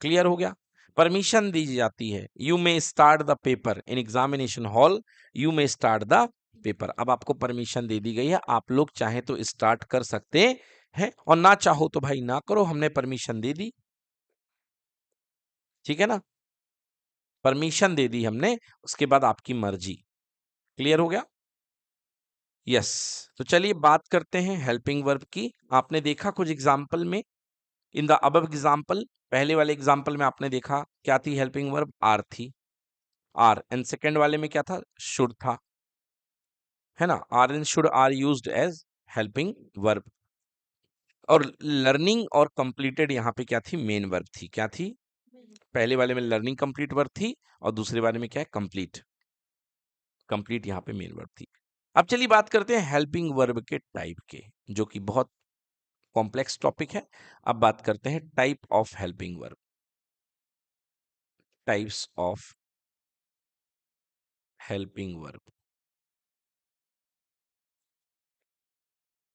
Speaker 1: क्लियर हो गया? परमिशन दी जाती है, you may start the paper in examination hall, you may start the paper. अब आपको परमिशन दे दी गई है, आप लोग चाहे तो स्टार्ट कर सकते हैं, और ना चाहो तो भाई ना करो, हमने परमिशन दे दी। ठीक है ना? परमिशन दे दी हमने, उसके बाद आपकी मर्जी। क्लियर हो गया? यस। तो चलिए बात करते हैं हेल्पिंग वर्ब की। आपने देखा कुछ एग्जाम्पल में, इन द अबव एग्जाम्पल, पहले वाले एग्जाम्पल में आपने देखा क्या थी हेल्पिंग वर्ब? आर थी, आर। एंड सेकेंड वाले में क्या था? शुड था, है ना? Are and should are used as helping verb. और लर्निंग और कंप्लीटेड यहाँ पे क्या थी? मेन वर्ब थी। क्या थी? पहले वाले में लर्निंग कंप्लीट वर्ब थी, और दूसरे वाले में क्या है? कंप्लीट। कंप्लीट यहाँ पे मेन वर्ब थी। अब चलिए बात करते हैं हेल्पिंग वर्ब के टाइप के, जो कि बहुत कॉम्प्लेक्स टॉपिक है। अब बात करते हैं type of helping verb, types of helping verb.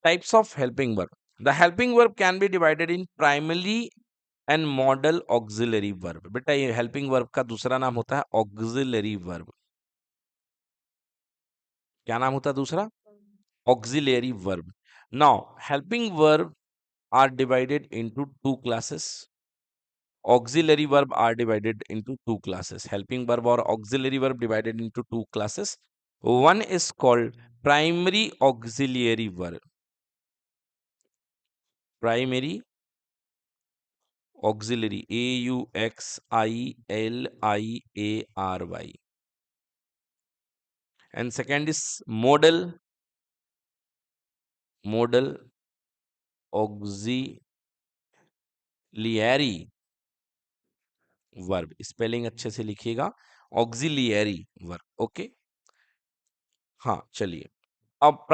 Speaker 1: Types of helping verb, the helping verb can be divided in primary and model auxiliary verb. बेटा ये हेल्पिंग वर्ब का दूसरा नाम होता है ऑक्सिलरी वर्ब। क्या नाम होता है दूसरा? Auxiliary verb. Now helping verb are divided into two classes. Auxiliary verb are divided into two classes. Helping verb or auxiliary verb divided into two classes. One is called primary auxiliary verb. Primary auxiliary, AUXILIARY. And second is modal auxiliary verb. Spelling अच्छे से लिखिएगा, auxiliary verb. Okay, हाँ चलिए। अब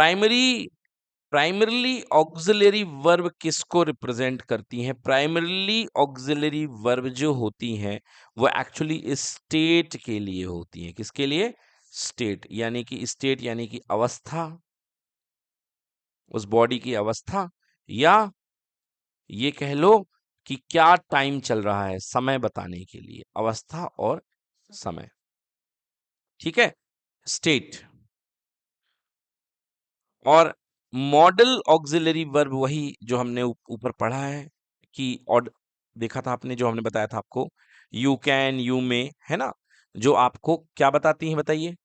Speaker 1: primarily auxiliary verb किसको represent करती हैं? Primarily auxiliary verb जो होती हैं वो एक्चुअली स्टेट के लिए होती हैं। किसके लिए? स्टेट, यानी कि स्टेट यानी कि अवस्था, उस बॉडी की अवस्था, या ये कह लो कि क्या टाइम चल रहा है, समय बताने के लिए, अवस्था और समय। ठीक है, स्टेट। और मॉडल ऑक्सिलरी वर्ब वही जो हमने ऊपर पढ़ा है कि और देखा था आपने, जो हमने बताया था आपको, यू कैन, यू में, है ना, जो आपको क्या बताती हैं बताइए?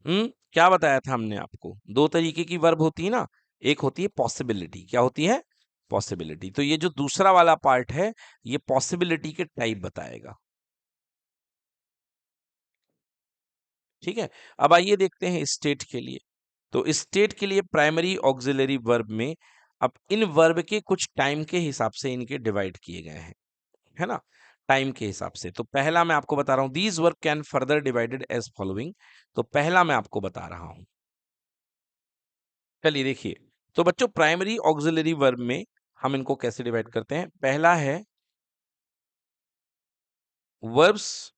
Speaker 1: क्या बताया था हमने आपको? दो तरीके की वर्ब होती है ना, एक होती है पॉसिबिलिटी। क्या होती है? पॉसिबिलिटी। तो ये जो दूसरा वाला पार्ट है, ये पॉसिबिलिटी के टाइप बताएगा। ठीक है, अब आइए देखते हैं स्टेट के लिए। तो स्टेट के लिए प्राइमरी ऑक्सिलरी वर्ब में, अब इन वर्ब के कुछ टाइम के हिसाब से इनके डिवाइड किए गए हैं, है ना, टाइम के हिसाब से। तो पहला मैं आपको बता रहा हूं, these verb can further divided as following. तो पहला मैं आपको बता रहा हूं, चलिए देखिए। तो बच्चों प्राइमरी ऑक्सिलरी वर्ब में हम इनको कैसे डिवाइड करते हैं? पहला है verbs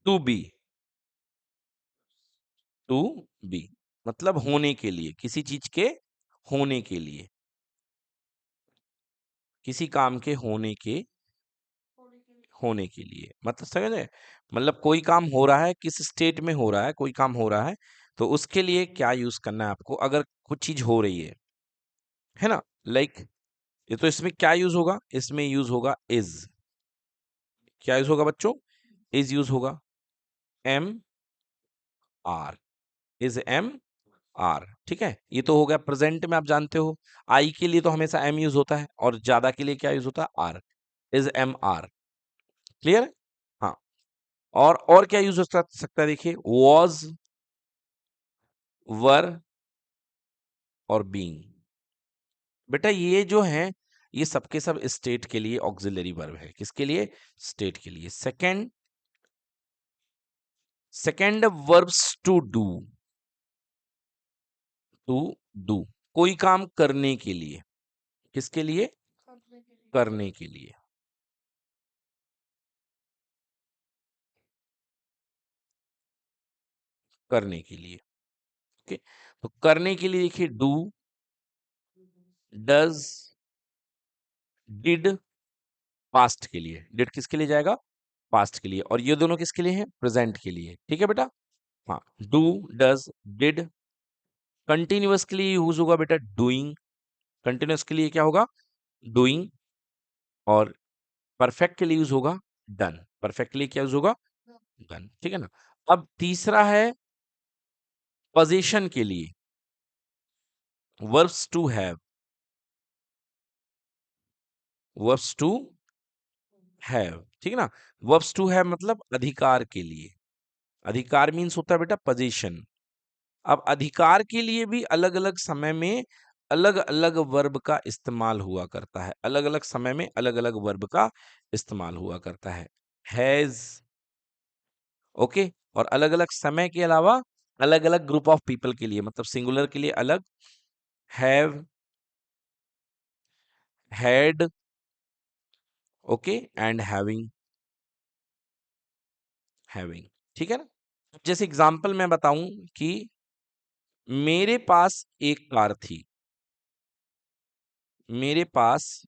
Speaker 1: to be, to be मतलब होने के लिए, किसी चीज के होने के लिए। किसी काम के होने के लिए, मतलब समझ रहे? मतलब कोई काम हो रहा है, किस स्टेट में हो रहा है, कोई काम हो रहा है, तो उसके लिए क्या यूज करना है आपको, अगर कुछ चीज हो रही है ना? लाइक ये तो इसमें क्या यूज होगा, इसमें यूज होगा इज। क्या यूज होगा बच्चों? इज यूज होगा। Am are, is am are, ठीक है। ये तो हो गया प्रेजेंट में, आप जानते हो आई के लिए तो हमेशा एम यूज होता है, और ज्यादा के लिए क्या यूज होता है? Are. Is am are. Clear? हाँ। और क्या यूज हो सकता है, देखिए वॉज, वर और बीइंग। बेटा ये जो है, ये सबके सब स्टेट के लिए ऑक्सिलरी वर्ब है। किसके लिए? स्टेट के लिए। Second verbs to do. To do, कोई काम करने के लिए। किसके लिए? करने के लिए। करने के लिए। ओके, तो करने के लिए देखिए डू, डज, डिड। पास्ट के लिए डिड किसके लिए जाएगा? पास्ट के लिए। और ये दोनों किसके लिए हैं? प्रेजेंट के लिए। ठीक है बेटा? हाँ, डू, डज, डिड। कंटिन्यूअस के लिए यूज होगा बेटा डूइंग। कंटिन्यूअस के लिए क्या होगा? डूइंग। और परफेक्ट के लिए यूज होगा डन। परफेक्ट के लिए क्या यूज होगा? डन। ठीक है ना? अब तीसरा है पोजीशन के लिए, verbs to have. Verbs to have, ठीक है ना? वर्ब्स टू हैव मतलब अधिकार के लिए। अधिकार मीन्स होता है बेटा पोजीशन। अब अधिकार के लिए भी अलग अलग समय में अलग अलग वर्ब का इस्तेमाल हुआ करता है। अलग अलग समय में अलग अलग वर्ब का इस्तेमाल हुआ करता है। Has, okay. और अलग अलग समय के अलावा अलग अलग ग्रुप ऑफ पीपल के लिए, मतलब सिंगुलर के लिए अलग have, had, okay, and having. Having, ठीक है ना? जैसे एग्जांपल मैं बताऊं कि मेरे पास एक कार थी। मेरे पास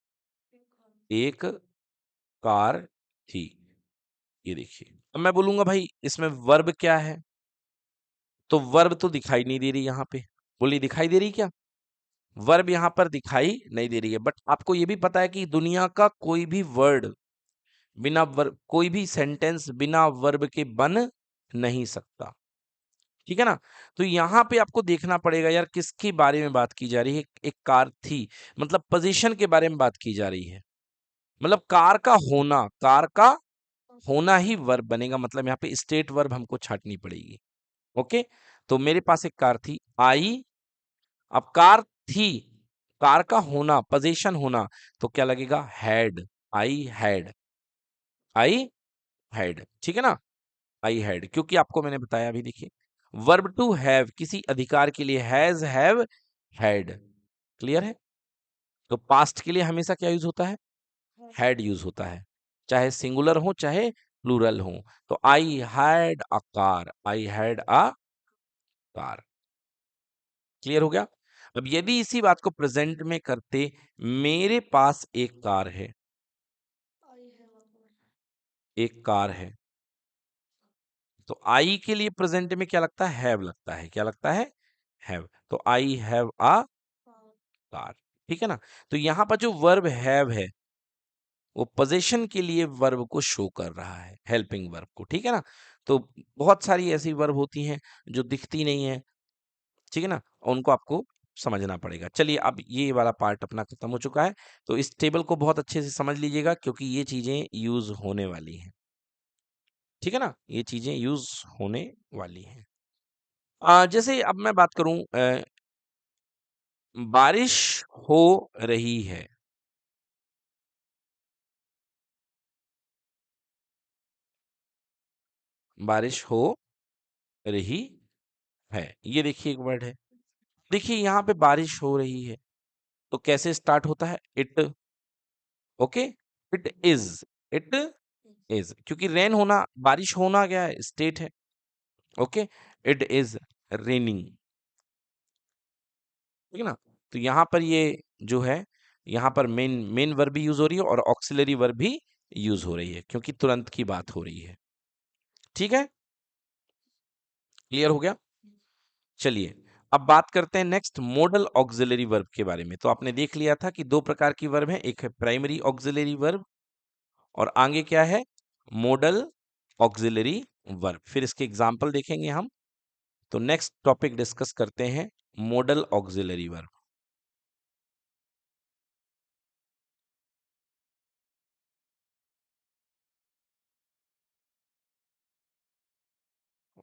Speaker 1: एक कार थी। ये देखिए, अब मैं बोलूंगा भाई इसमें वर्ब क्या है, तो वर्ब तो दिखाई नहीं दे रही यहाँ पे। बोलिए दिखाई दे रही क्या? वर्ब यहाँ पर दिखाई नहीं दे रही है। बट आपको ये भी पता है कि दुनिया का कोई भी वर्ड बिना वर्ब, कोई भी सेंटेंस बिना वर्ब के बन नहीं सकता। ठीक है ना? तो यहाँ पे आपको देखना पड़ेगा यार किसके बारे में बात की जा रही है। एक कार थी, मतलब पोजीशन के बारे में बात की जा रही है। मतलब कार का होना ही वर्ब बनेगा। मतलब यहाँ पे स्टेट वर्ब हमको छाटनी पड़ेगी। ओके, तो मेरे पास एक कार थी आई। अब कार थी, कार का होना, पोजीशन होना, तो क्या लगेगा? Had. I had. I had, ठीक है ना? आई हैड, क्योंकि आपको मैंने बताया अभी, देखिए वर्ब टू हैव किसी अधिकार के लिए हैज, हैव, हैड। क्लियर है? तो पास्ट के लिए हमेशा क्या यूज होता है? हैड यूज होता है, चाहे सिंगुलर हो चाहे प्लूरल हो। तो I had a car, I had a car. Clear हो गया? अब यदि इसी बात को प्रेजेंट में करते, मेरे पास एक कार है। एक कार है, तो आई के लिए प्रेजेंट में क्या लगता है? हैव लगता है। क्या लगता है? हैव। तो आई हैव अ कार। ठीक है ना? तो यहां पर जो वर्ब हैव है, वो पोजीशन के लिए वर्ब को शो कर रहा है, हेल्पिंग वर्ब को। ठीक है ना? तो बहुत सारी ऐसी वर्ब होती हैं जो दिखती नहीं है। ठीक है ना? और उनको आपको समझना पड़ेगा। चलिए, अब ये वाला पार्ट अपना खत्म हो चुका है। तो इस टेबल को बहुत अच्छे से समझ लीजिएगा, क्योंकि ये चीजें यूज होने वाली हैं। ठीक है ना? ये चीजें यूज होने वाली हैं। जैसे अब मैं बात करूं, बारिश हो रही है। बारिश हो रही है, ये देखिए एक वर्ड है। देखिए यहाँ पे बारिश हो रही है, तो कैसे स्टार्ट होता है? It. Okay, it is. It is, क्योंकि रेन होना, बारिश होना क्या है? स्टेट है। Okay, it is raining. ठीक है ना? तो यहाँ पर ये जो है, यहाँ पर मेन मेन वर्ब भी यूज हो रही है और ऑक्सिलरी वर्ब भी यूज हो रही है, क्योंकि तुरंत की बात हो रही है। ठीक है, क्लियर हो गया? चलिए, अब बात करते हैं नेक्स्ट मॉडल ऑक्सिलरी वर्ब के बारे में। तो आपने देख लिया था कि दो प्रकार की वर्ब है, एक है प्राइमरी ऑक्सिलरी वर्ब और आगे क्या है, मॉडल ऑक्सिलरी वर्ब। फिर इसके एग्जाम्पल देखेंगे हम। तो नेक्स्ट टॉपिक डिस्कस करते हैं modal auxiliary verb.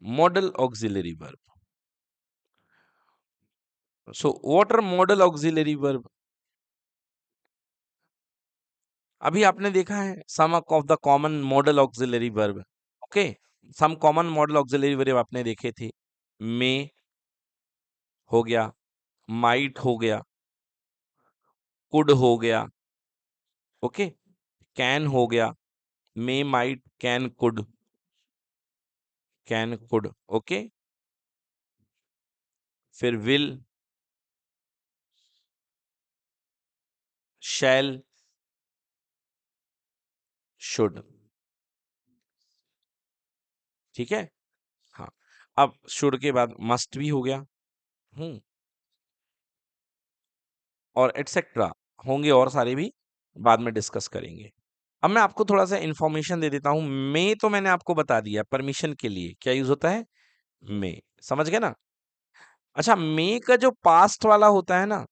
Speaker 1: Modal auxiliary verb. So what are modal auxiliary verb? अभी आपने देखा है some of the common modal auxiliary verb. Okay, some common modal auxiliary verb आपने देखे थे। मे हो गया, माइट हो गया, कुड हो गया, ओके, कैन हो गया, may might can could, okay, फिर विल, शैल, शुड। ठीक है, हाँ। अब शुड के बाद मस्ट भी हो गया। हम्म, और एटसेट्रा होंगे और सारे भी, बाद में डिस्कस करेंगे। अब मैं आपको थोड़ा सा इंफॉर्मेशन दे देता हूं। मे तो मैंने आपको बता दिया, परमिशन के लिए क्या यूज होता है, मे। समझ गए ना? अच्छा, मे का जो पास्ट वाला होता है ना,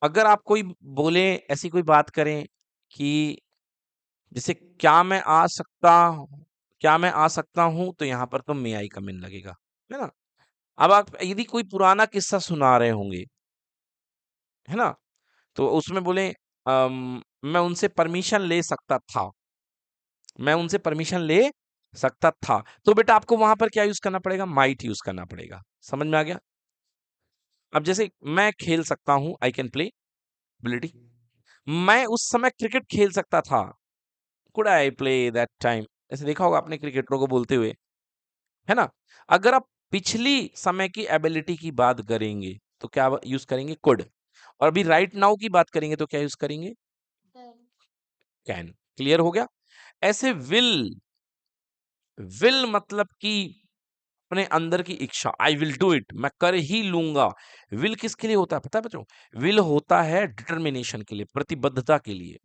Speaker 1: अगर आप कोई बोले, ऐसी कोई बात करें कि जैसे क्या मैं आ सकता हूं, तो यहां पर तो मे आई कम इन लगेगा, है ना? अब आप यदि कोई पुराना किस्सा सुना रहे होंगे, है ना, तो उसमें बोले मैं उनसे परमिशन ले सकता था, मैं उनसे परमिशन ले सकता था, तो बेटा आपको वहां पर क्या यूज करना पड़ेगा, माइट यूज करना पड़ेगा। समझ में आ गया? अब जैसे मैं खेल सकता हूं, आई कैन प्ले, एबिलिटी, मैं उस समय क्रिकेट खेल सकता था, could I play that time. ऐसे देखा होगा आपने क्रिकेटरों को बोलते हुए, है ना? अगर आप पिछली समय की एबिलिटी की बात करेंगे तो क्या यूज करेंगे, कुड। और अभी राइट नाउ की बात करेंगे तो क्या यूज करेंगे, कैन। क्लियर हो गया? ऐसे विल, विल मतलब कि अपने अंदर की इच्छा, आई विल डू इट, मैं कर ही लूंगा। विल किसके लिए होता है पता है बच्चों? विल होता है डिटर्मिनेशन के लिए, प्रतिबद्धता के लिए।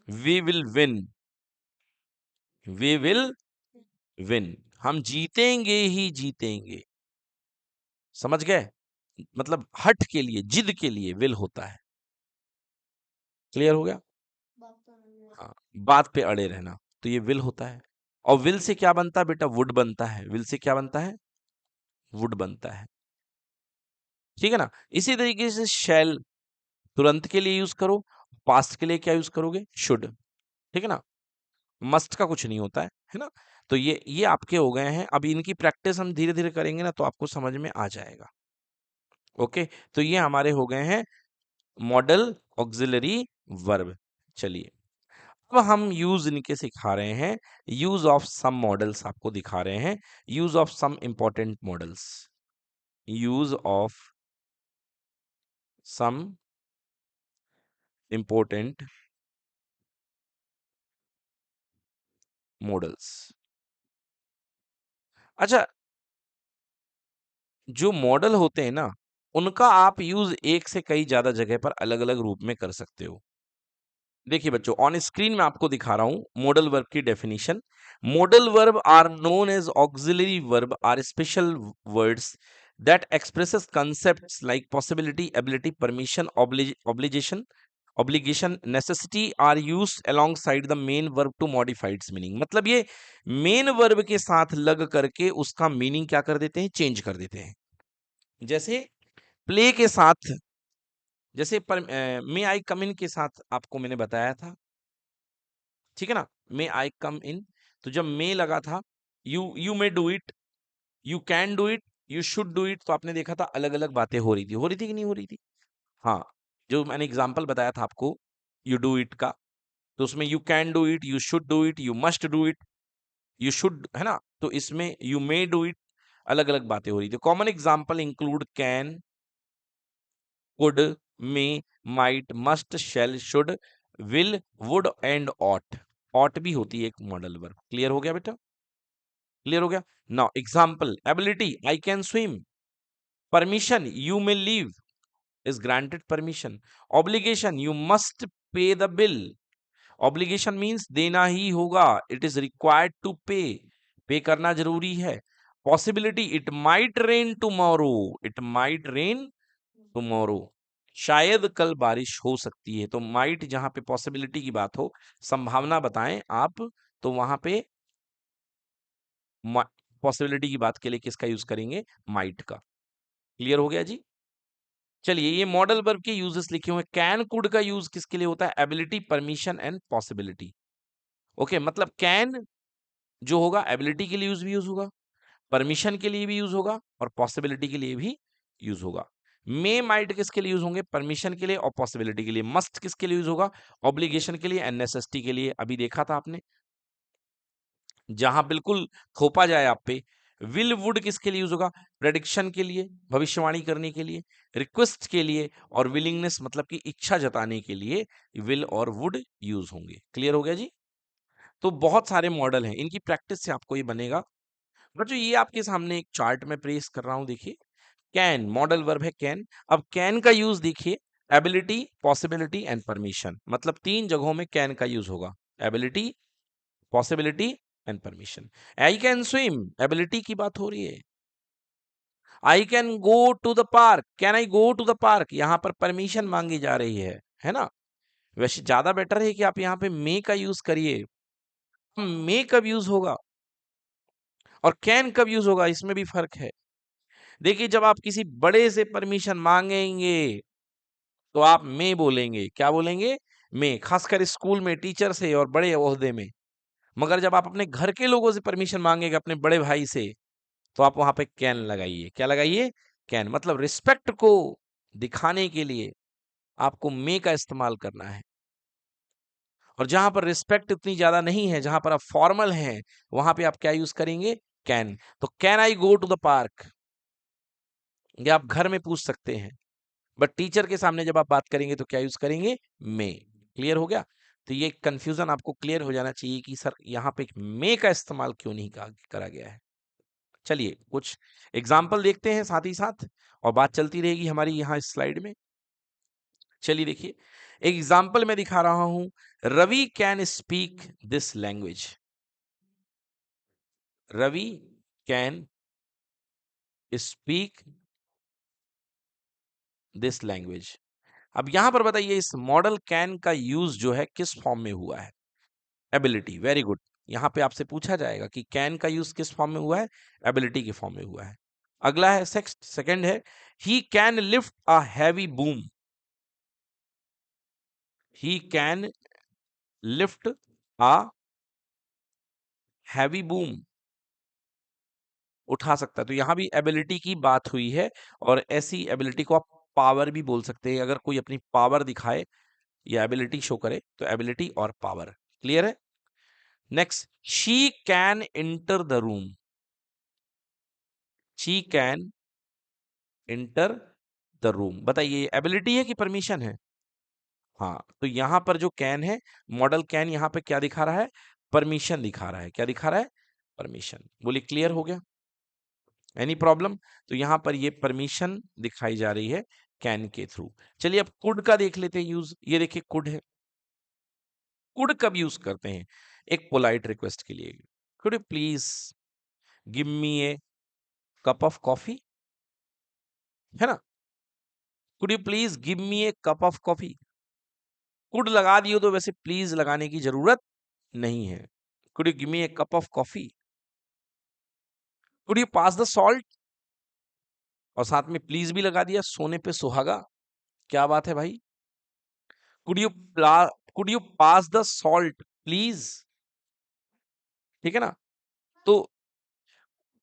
Speaker 1: We will win, we will win, हम जीतेंगे ही जीतेंगे। समझ गए? मतलब हठ के लिए, जिद के लिए विल होता है। क्लियर हो गया? हाँ, बात पे अड़े रहना, तो ये विल होता है। और विल से क्या बनता है बेटा, वुड बनता है। विल से क्या बनता है, वुड बनता है। ठीक है ना? इसी तरीके से शैल तुरंत के लिए यूज करो, पास्ट के लिए क्या यूज करोगे, शुड। ठीक है ना? मस्ट का कुछ नहीं होता है ना? तो ये आपके हो गए हैं। अब इनकी प्रैक्टिस हम धीरे धीरे करेंगे ना, तो आपको समझ में आ जाएगा। ओके, तो ये हमारे हो गए हैं मॉडल ऑक्सिलरी वर्ब। चलिए, अब हम यूज इनके सिखा रहे हैं, यूज ऑफ सम मॉडल्स आपको दिखा रहे हैं, use of some important models, use of some important models. अच्छा, जो मॉडल होते हैं ना, उनका आप यूज एक से कई ज्यादा जगह पर अलग अलग रूप में कर सकते हो। देखिए बच्चों, ऑन स्क्रीन में आपको दिखा रहा हूं मॉडल वर्ब की डेफिनेशन। Modal verb are known as auxiliary verb, are special words that expresses concepts like possibility, ability, permission, obligation, necessity are used alongside the main verb to modify its meaning। मतलब ये main verb के साथ लग करके उसका meaning क्या कर देते हैं, चेंज कर देते हैं। जैसे प्ले के साथ, जैसे मे आई कम इन के साथ आपको मैंने बताया था, ठीक है ना, मे आई कम इन। तो जब मे लगा था, you may do it, you can do it, you should do it, तो आपने देखा था अलग अलग बातें हो रही थी कि नहीं हो रही थी? हाँ, जो मैंने एग्जाम्पल बताया था आपको यू डू इट का, तो उसमें you can do it, you should do it, you must do it, you should, है ना? तो इसमें यू मे डू इट, अलग अलग बातें हो रही थी। Common example include can, could, may, might, must, shall, should, will, would and ought. Ought भी होती है एक मॉडल वर्ब। क्लियर हो गया बेटा? क्लियर हो गया? Now example, ability, I can swim. Permission, you may leave, is granted permission. Obligation, you must pay the bill. Obligation means देना ही होगा, it is required to pay, पे करना जरूरी है। Possibility, it might rain tomorrow, it might rain tomorrow, शायद कल बारिश हो सकती है। तो might जहां पे possibility की बात हो, संभावना बताएं आप, तो वहां पे possibility की बात के लिए किसका यूज करेंगे? might का। क्लियर हो गया जी? चलिए, ये मॉडल वर्ब के यूजेस लिखे हुए। कैन कुड का यूज किसके लिए होता है? Ability, permission and possibility. Okay, मतलब कैन जो होगा एबिलिटी के लिए यूज होगा, परमिशन के लिए भी यूज होगा और पॉसिबिलिटी के लिए भी यूज होगा। मे माइट किसके लिए यूज होंगे? परमिशन के लिए और पॉसिबिलिटी के लिए। मस्ट किसके लिए यूज होगा? ऑब्लिगेशन के लिए एंड नेसेसिटी के लिए। अभी देखा था आपने, जहां बिल्कुल थोपा जाए आप पे। विल वुड किसके लिए यूज होगा? प्रेडिक्शन के लिए, भविष्यवाणी करने के लिए, रिक्वेस्ट के लिए और विलिंगनेस मतलब कि इच्छा जताने के लिए विल और वुड यूज होंगे। क्लियर हो गया जी? तो बहुत सारे मॉडल हैं, इनकी प्रैक्टिस से आपको ये बनेगा। बच्चों, ये आपके सामने एक चार्ट में प्रेस कर रहा हूं, देखिए। कैन मॉडल वर्ब है, कैन। अब कैन का यूज देखिए, एबिलिटी, पॉसिबिलिटी एंड परमिशन, मतलब 3 जगहों में कैन का यूज होगा। Ability, possibility and permission. I can swim, ability की बात हो रही है। I can go to the park, can I go to the park, यहां पर परमिशन मांगी जा रही है ना? वैसे ज्यादा बेटर है कि आप यहां पे मे का यूज करिए। मे कब यूज होगा और कैन कब यूज होगा, इसमें भी फर्क है। देखिए, जब आप किसी बड़े से परमिशन मांगेंगे तो आप मे बोलेंगे। क्या बोलेंगे? मे, खासकर स्कूल में टीचर से और बड़े ओहदे में। मगर जब आप अपने घर के लोगों से परमिशन मांगेंगे, अपने बड़े भाई से, तो आप वहां पे कैन लगाइए। क्या लगाइए? कैन। मतलब रिस्पेक्ट को दिखाने के लिए आपको मे का इस्तेमाल करना है। और जहां पर रिस्पेक्ट उतनी ज्यादा नहीं है, जहां पर आप फॉर्मल हैं, वहां पे आप क्या यूज करेंगे? कैन। तो can I go to the park, ये आप घर में पूछ सकते हैं, बट टीचर के सामने जब आप बात करेंगे तो क्या यूज करेंगे? मे। क्लियर हो गया? तो ये कंफ्यूजन आपको क्लियर हो जाना चाहिए कि सर यहाँ पे मे का इस्तेमाल क्यों नहीं करा गया है। चलिए, कुछ एग्जाम्पल देखते हैं साथ ही साथ, और बात चलती रहेगी हमारी यहाँ इस स्लाइड में। चलिए देखिए, एक एग्जाम्पल मैं दिखा रहा हूं। Ravi can speak this language. Ravi can speak this language. अब यहां पर बताइए, इस मॉडल कैन का यूज जो है किस फॉर्म में हुआ है? एबिलिटी। Very good. यहां पे आपसे पूछा जाएगा कि कैन का यूज किस फॉर्म में हुआ है? एबिलिटी के फॉर्म में हुआ है। अगला है सेकंड है, he can lift a heavy boom. He can lift a heavy boom, उठा सकता है। तो यहां भी एबिलिटी की बात हुई है, और ऐसी एबिलिटी को आप पावर भी बोल सकते हैं। अगर कोई अपनी पावर दिखाए या एबिलिटी शो करे, तो एबिलिटी और पावर। क्लियर है? Next, she can enter the room. She can enter the room, बताइए एबिलिटी है कि परमिशन है? हाँ, तो यहां पर जो कैन है, मॉडल कैन, यहां पे क्या दिखा रहा है? परमिशन दिखा रहा है। क्या दिखा रहा है? परमिशन। बोलिए, क्लियर हो गया? Any problem? तो यहां पर ये परमिशन दिखाई जा रही है कैन के थ्रू। चलिए, अब कुड का देख लेते हैं यूज। ये देखिए, कुड है। कुड कब यूज करते हैं? एक पोलाइट रिक्वेस्ट के लिए। Could you please give me A cup of coffee, है ना? Could you please give me A cup of coffee. Could लगा दियो तो वैसे प्लीज लगाने की जरूरत नहीं है। Could you give me A cup of coffee. Could you pass the salt, और साथ में प्लीज भी लगा दिया, सोने पे सुहागा। क्या बात है भाई? Could you could you pass the salt please. ठीक है ना? तो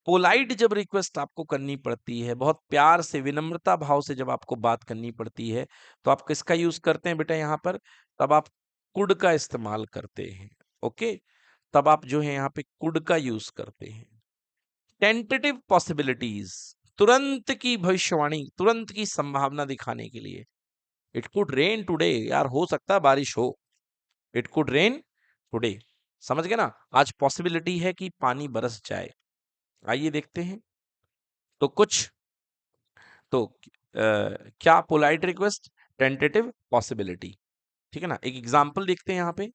Speaker 1: पोलाइट जब रिक्वेस्ट आपको करनी पड़ती है, बहुत प्यार से, विनम्रता भाव से जब आपको बात करनी पड़ती है, तो आप किसका यूज करते हैं बेटा यहाँ पर? तब आप कुड का इस्तेमाल करते हैं। ओके, तब आप जो है यहाँ पे कुड का यूज करते हैं। टेंटेटिव पॉसिबिलिटीज, तुरंत की भविष्यवाणी, तुरंत की संभावना दिखाने के लिए। इट कुड रेन टुडे, यार हो सकता है बारिश हो। इट कुड रेन टुडे, समझ गए ना। आज पॉसिबिलिटी है कि पानी बरस जाए। आइए देखते हैं। तो कुछ तो क्या पोलाइट रिक्वेस्ट, टेंटेटिव, पॉसिबिलिटी, ठीक है ना। एक एग्जांपल देखते हैं यहाँ पे।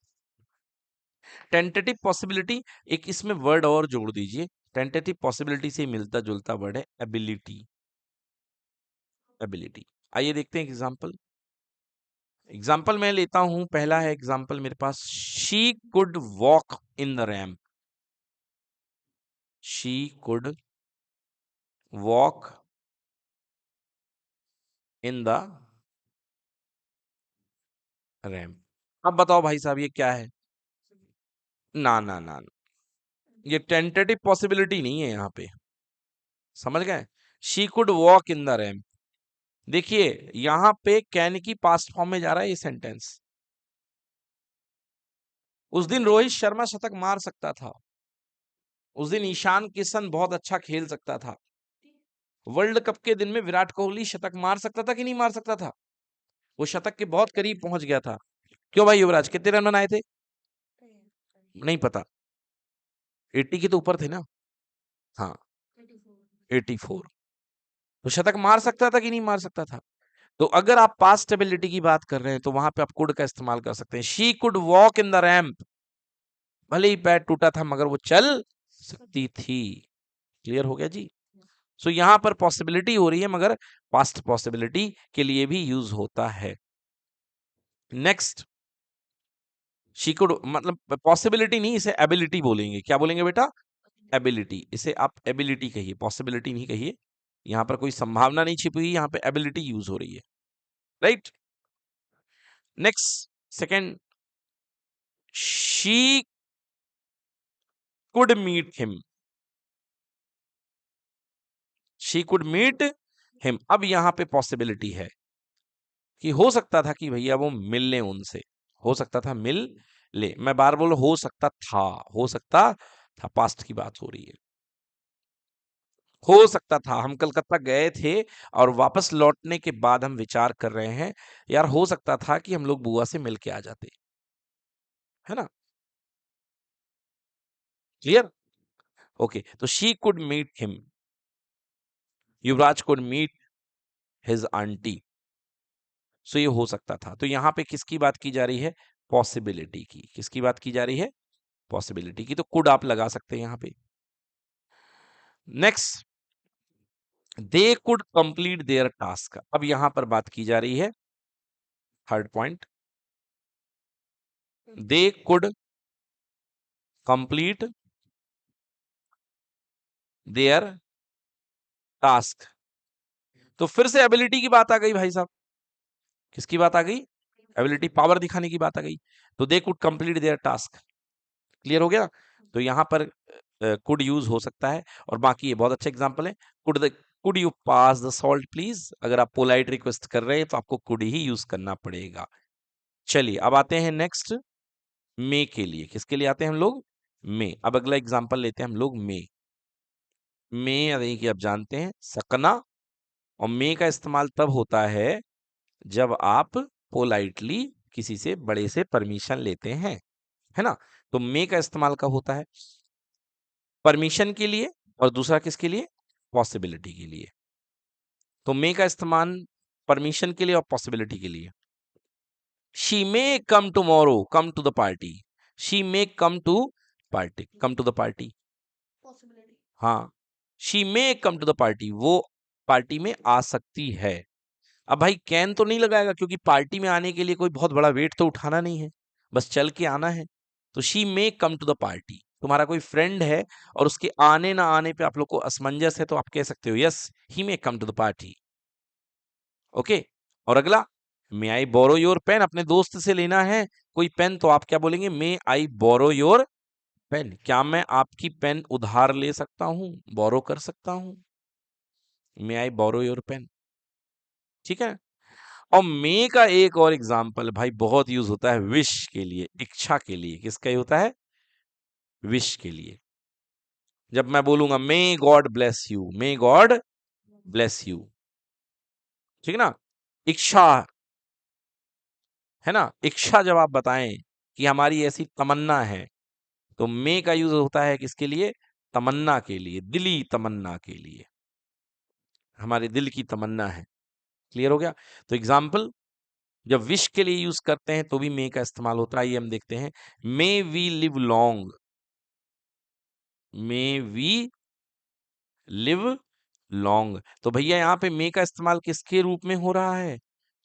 Speaker 1: टेंटेटिव पॉसिबिलिटी, एक इसमें वर्ड और जोड़ दीजिए। टेंटेटिव पॉसिबिलिटी से मिलता जुलता वर्ड है एबिलिटी। एबिलिटी, आइए देखते हैं एग्जांपल। एग्जाम्पल मैं लेता हूं, पहला है एग्जाम्पल मेरे पास, she could walk in the ramp. She could walk in the ramp. अब बताओ भाई साहब ये क्या है? ना ना ना ना, ये टेंटेटिव पॉसिबिलिटी नहीं है यहाँ पे, समझ गए। She could walk in the ramp, देखिए यहाँ पे कैन की पास्ट फॉर्म में जा रहा है ये सेंटेंस। उस दिन रोहित शर्मा शतक मार सकता था, उस दिन ईशान किशन बहुत अच्छा खेल सकता था, वर्ल्ड कप के दिन में विराट कोहली शतक मार सकता था कि नहीं मार सकता था? वो शतक के बहुत करीब पहुंच गया था। क्यों भाई युवराज, कितने रन बनाए थे? नहीं पता, 80 के तो ऊपर थे ना। हाँ, 84। तो शतक मार सकता था कि नहीं मार सकता था? तो अगर आप पास्ट एबिलिटी की बात कर रहे हैं तो वहां पे आप कुड का इस्तेमाल कर सकते हैं। She could walk in the ramp, भले ही पैर टूटा था मगर वो चल सकती थी। क्लियर हो गया जी। सो यहां पर पॉसिबिलिटी हो रही है मगर पास्ट पॉसिबिलिटी के लिए भी यूज होता है। नेक्स्ट, शी कुड मतलब पॉसिबिलिटी नहीं, इसे एबिलिटी बोलेंगे। क्या बोलेंगे बेटा? एबिलिटी। इसे आप एबिलिटी कहिए, पॉसिबिलिटी नहीं कहिए। यहां पर कोई संभावना नहीं छिपी हुई, यहां पे एबिलिटी यूज हो रही है, right. Next, second, she could meet him. She could meet him, अब यहां पे पॉसिबिलिटी है कि हो सकता था कि भैया वो मिल ले उनसे, हो सकता था मिल ले। मैं बार बोल, हो सकता था, हो सकता था, पास्ट की बात हो रही है। हो सकता था, हम कलकत्ता गए थे और वापस लौटने के बाद हम विचार कर रहे हैं, यार हो सकता था कि हम लोग बुआ से मिल के आ जाते, है ना। क्लियर? ओके, तो she could meet him, Yuvraj could meet his aunty. So ये हो सकता था। तो यहां पे किसकी बात की जा रही है? पॉसिबिलिटी की। किसकी बात की जा रही है? पॉसिबिलिटी की। तो कुड आप लगा सकते हैं यहां पे। Next, they could complete their task, अब यहां पर बात की जा रही है, third point, they could complete their task. तो फिर से एबिलिटी की बात आ गई भाई साहब। किसकी बात आ गई? एबिलिटी, पावर दिखाने की बात आ गई। तो they could complete their task. Clear हो गया? तो यहां पर कुड यूज हो सकता है। और बाकी ये बहुत अच्छे एग्जांपल है। Could you pass the salt please, अगर आप पोलाइट रिक्वेस्ट कर रहे हैं तो आपको कुड ही यूज करना पड़ेगा। चलिए अब आते हैं नेक्स्ट, मे के लिए। किसके लिए आते हैं हम लोग? मे। अब अगला एग्जांपल लेते हैं हम लोग, मे। मे यानी कि आप जानते हैं सकना, और मे का इस्तेमाल तब होता है जब आप पोलाइटली किसी से बड़े से परमिशन लेते हैं, है ना। तो मे का इस्तेमाल कब होता है? परमिशन के लिए, और दूसरा किसके लिए? पॉसिबिलिटी के लिए। तो मे का इस्तेमाल परमिशन के लिए और पॉसिबिलिटी के लिए। She may come tomorrow, come to the party. She may come to party, come to the party. हाँ, she may come to the party, वो पार्टी में आ सकती है। अब भाई कैन तो नहीं लगाएगा, क्योंकि पार्टी में आने के लिए कोई बहुत बड़ा वेट तो उठाना नहीं है, बस चल के आना है। तो she may come to the party. तुम्हारा कोई फ्रेंड है और उसके आने ना आने पे आप लोग को असमंजस है, तो आप कह सकते हो yes he may come to the party. Okay. और अगला, मे आई बोरो योर पेन, अपने दोस्त से लेना है कोई पेन, तो आप क्या बोलेंगे? मे आई बोरो योर पेन, क्या मैं आपकी पेन उधार ले सकता हूं, बोरो कर सकता हूं? मे आई बोरो योर पेन, ठीक है। और मे का एक और एग्जाम्पल भाई बहुत यूज होता है विश के लिए, इच्छा के लिए। किसका ही होता है? विश के लिए। जब मैं बोलूंगा may God bless you, may God bless you, ठीक है ना। इच्छा है ना, इच्छा जब आप बताएं कि हमारी ऐसी तमन्ना है, तो मे का यूज होता है किसके लिए? तमन्ना के लिए, दिली तमन्ना के लिए, हमारे दिल की तमन्ना है। क्लियर हो गया? तो एग्जाम्पल, जब विश के लिए यूज करते हैं तो भी मे का इस्तेमाल होता है। ये हम देखते हैं, may we live long, may we live long. तो भैया यहाँ पे मे का इस्तेमाल किसके रूप में हो रहा है?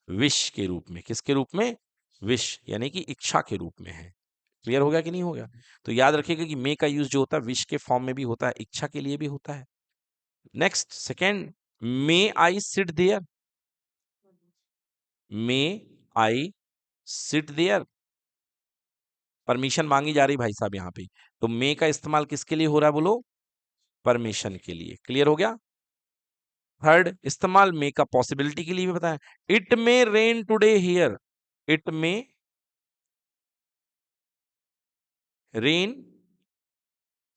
Speaker 1: विश के रूप में। किसके रूप में? विश, यानी कि इच्छा के रूप में है। क्लियर हो गया कि नहीं हो गया? तो याद रखिएगा कि मे का यूज जो होता है विश के फॉर्म में भी होता है, इच्छा के लिए भी होता है। Next, second, may I sit there, may I sit there, permission मांगी जा रही भाई साहब यहाँ पे। तो मे का इस्तेमाल किसके लिए हो रहा है बोलो? परमिशन के लिए। क्लियर हो गया? थर्ड इस्तेमाल मे का पॉसिबिलिटी के लिए भी बताया, it may rain today here, it may rain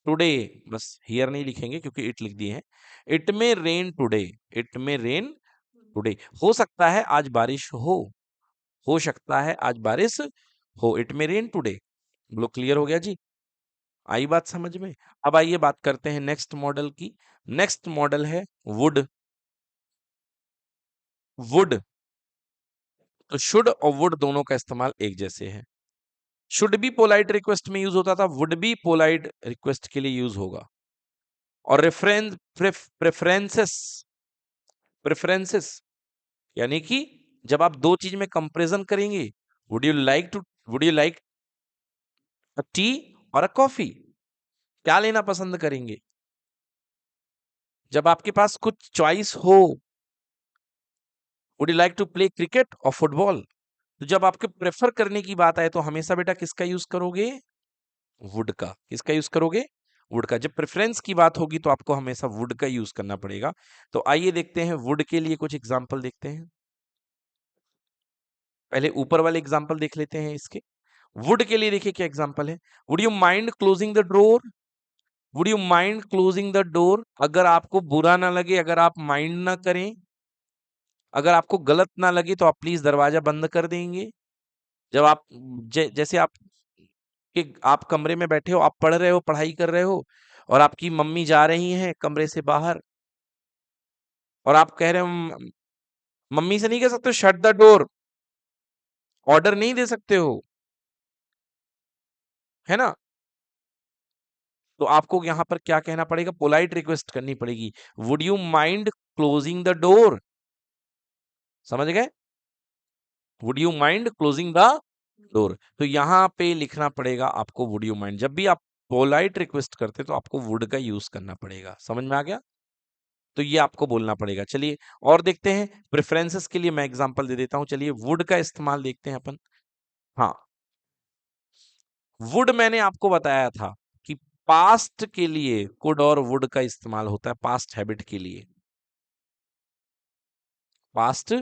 Speaker 1: today, बस हियर नहीं लिखेंगे क्योंकि इट लिख दिए हैं। It may rain today, it may rain today, हो सकता है आज बारिश हो सकता है आज बारिश हो, इट मे रेन टुडे। बोलो क्लियर हो गया जी? आई बात समझ में? अब आइए बात करते हैं नेक्स्ट मॉडल की। नेक्स्ट मॉडल है वुड। वुड, तो शुड और वुड दोनों का इस्तेमाल एक जैसे है। शुड भी पोलाइट रिक्वेस्ट में यूज होता था, वुड भी पोलाइट रिक्वेस्ट के लिए यूज होगा। और रेफरेंस, प्रेफरेंसेस, प्रेफरेंसेस यानी कि जब आप दो चीज में कंपैरिजन करेंगे, would you like to, would you like a tea और अ कॉफी, क्या लेना पसंद करेंगे? जब आपके पास कुछ चॉइस हो, would you like to play cricket और फुटबॉल, तो जब आपके प्रेफर करने की बात आए तो हमेशा बेटा किसका यूज करोगे? वुड का। किसका यूज करोगे? वुड का। जब प्रेफरेंस की बात होगी तो आपको हमेशा वुड का यूज करना पड़ेगा। तो आइए देखते हैं वुड के लिए कुछ एग्जाम्पल देखते हैं। पहले ऊपर वाले एग्जाम्पल देख लेते हैं इसके। वुड के लिए देखिए क्या एग्जाम्पल है। Would you mind closing the door, would you mind closing the door, अगर आपको बुरा ना लगे, अगर आप माइंड ना करें, अगर आपको गलत ना लगे तो आप प्लीज दरवाजा बंद कर देंगे। जब आप जैसे आप कि आप कमरे में बैठे हो, आप पढ़ रहे हो, पढ़ाई कर रहे हो, और आपकी मम्मी जा रही हैं कमरे से बाहर, और आप कह रहे हो मम्मी से नहीं कह सकते शट द डोर, ऑर्डर नहीं दे सकते हो, है ना। तो आपको यहां पर क्या कहना पड़ेगा? पोलाइट रिक्वेस्ट करनी पड़ेगी, would you mind closing the door. समझ गए? Would you mind closing the door. तो यहां पे लिखना पड़ेगा आपको वुड यू माइंड। जब भी आप पोलाइट रिक्वेस्ट करते तो आपको वुड का यूज करना पड़ेगा। समझ में आ गया? तो ये आपको बोलना पड़ेगा। चलिए और देखते हैं, प्रेफरेंसेस के लिए मैं एग्जांपल दे देता हूं। चलिए वुड का इस्तेमाल देखते हैं अपन। हाँ, वुड मैंने आपको बताया था कि पास्ट के लिए कुड और वुड का इस्तेमाल होता है, पास्ट हैबिट के लिए। पास्ट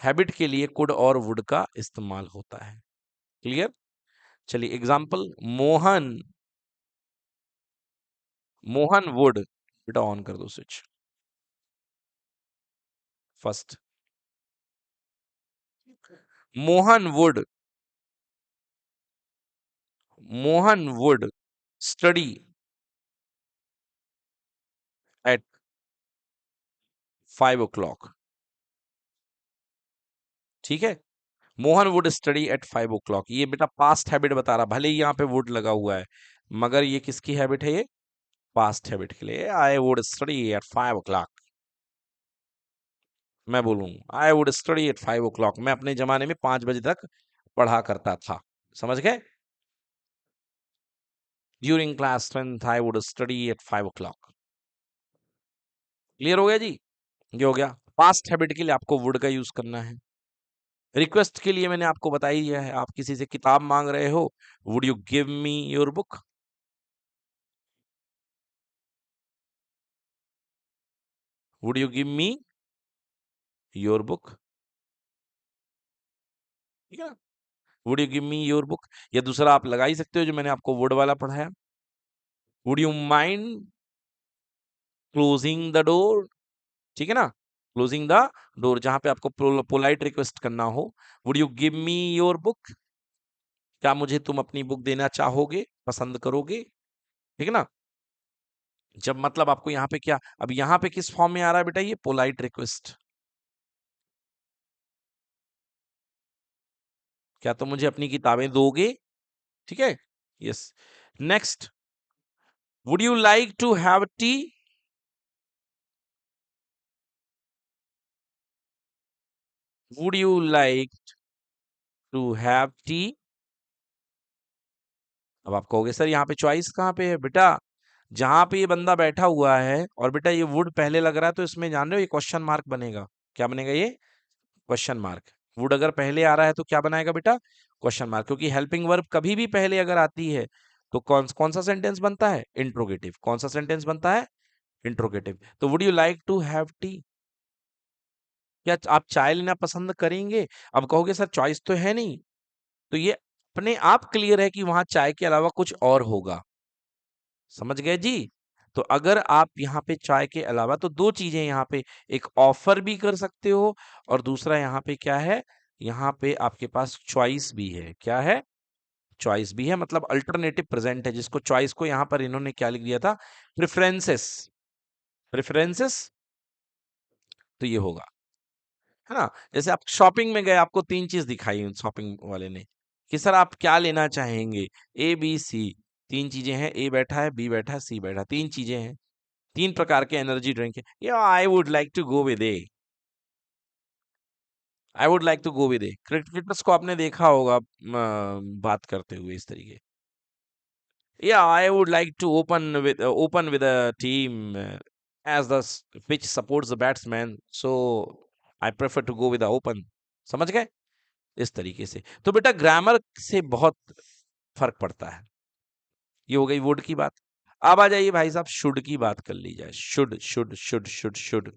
Speaker 1: हैबिट के लिए कुड और वुड का इस्तेमाल होता है। क्लियर? चलिए एग्जांपल, मोहन, मोहन वुड, बेटा ऑन कर दो switch first. Mohan would, Mohan would study eight 5 o'clock। ठीक है, Mohan would study eight 5 o'clock। ये बेटा पास्ट हैबिट बता रहा, भले ही यहाँ पे वुड लगा हुआ है, मगर ये किसकी हैबिट है? ये पास्ट हैबिट के लिए। I would study eight 5 o'clock। मैं बोलूँ I would study eight 5 o'clock, मैं अपने जमाने में 5 बजे तक पढ़ा करता था। समझ गए? During class 10th I would study eight 5 o'clock। Clear हो गया जी? ये हो गया। पास्ट हैबिट के लिए आपको वुड का यूज करना है। रिक्वेस्ट के लिए मैंने आपको बता ही दिया है, आप किसी से किताब मांग रहे हो, would you give me your book. Would you give me your book, ठीक है। Would you give me your book, या दूसरा आप लगा ही सकते हो जो मैंने आपको वुड वाला पढ़ाया, would you mind closing the door, ठीक है ना। क्लोजिंग द डोर, जहां पे आपको पोलाइट रिक्वेस्ट करना हो। Would you give me your book, क्या मुझे तुम अपनी बुक देना चाहोगे, पसंद करोगे, ठीक है ना। जब मतलब आपको यहाँ पे क्या, अब यहाँ पे किस फॉर्म में आ रहा है बेटा, ये पोलाइट रिक्वेस्ट, क्या तुम मुझे अपनी किताबें दोगे, ठीक है। Yes. Next, would you like to have tea, would you like to have tea. अब आप कहोगे सर यहाँ पे चॉइस कहाँ पे है बेटा, जहां पे ये बंदा बैठा हुआ है और बेटा ये वुड पहले लग रहा है, तो इसमें जान रहे हो ये क्वेश्चन मार्क बनेगा, क्या बनेगा ये, क्वेश्चन मार्क। वुड अगर पहले आ रहा है तो क्या बनाएगा बेटा, क्वेश्चन मार्क, क्योंकि हेल्पिंग वर्ब कभी भी पहले अगर आती है तो कौन कौन सा सेंटेंस बनता है, इंट्रोगेटिव। कौन सा सेंटेंस बनता है, इंट्रोगेटिव। तो would you like to have tea, क्या आप चाय लेना पसंद करेंगे। अब कहोगे सर चॉइस तो है नहीं, तो ये अपने आप क्लियर है कि वहां चाय के अलावा कुछ और होगा, समझ गए जी। तो अगर आप यहाँ पे चाय के अलावा, तो दो चीजें यहाँ पे, एक ऑफर भी कर सकते हो और दूसरा यहाँ पे क्या है, यहाँ पे आपके पास चॉइस भी है, क्या है, चॉइस भी है, मतलब अल्टरनेटिव प्रेजेंट है, जिसको चॉइस को यहाँ पर इन्होंने क्या लिख दिया था, प्रेफरेंसेस, प्रेफरेंसेस, तो ये होगा, है ना। जैसे आप शॉपिंग में गए, आपको तीन चीज दिखाई शॉपिंग वाले ने कि सर आप क्या लेना चाहेंगे, ए बी सी, तीन चीजें हैं, ए बैठा है, बी बैठा है, सी बैठा है, तीन चीजें हैं, तीन प्रकार के एनर्जी ड्रिंक है, या I would like to go with a, I would like to go with a. Cricketers को आपने देखा होगा बात करते हुए इस तरीके, या I would like to open with a team as the pitch supports the batsman, so I prefer to go with the open, समझ गए, इस तरीके से। तो बेटा ग्रामर से बहुत फर्क पड़ता है। ये हो गई वुड की बात। अब आ जाइए भाई साहब, शुड की बात कर ली जाए। Should should should should should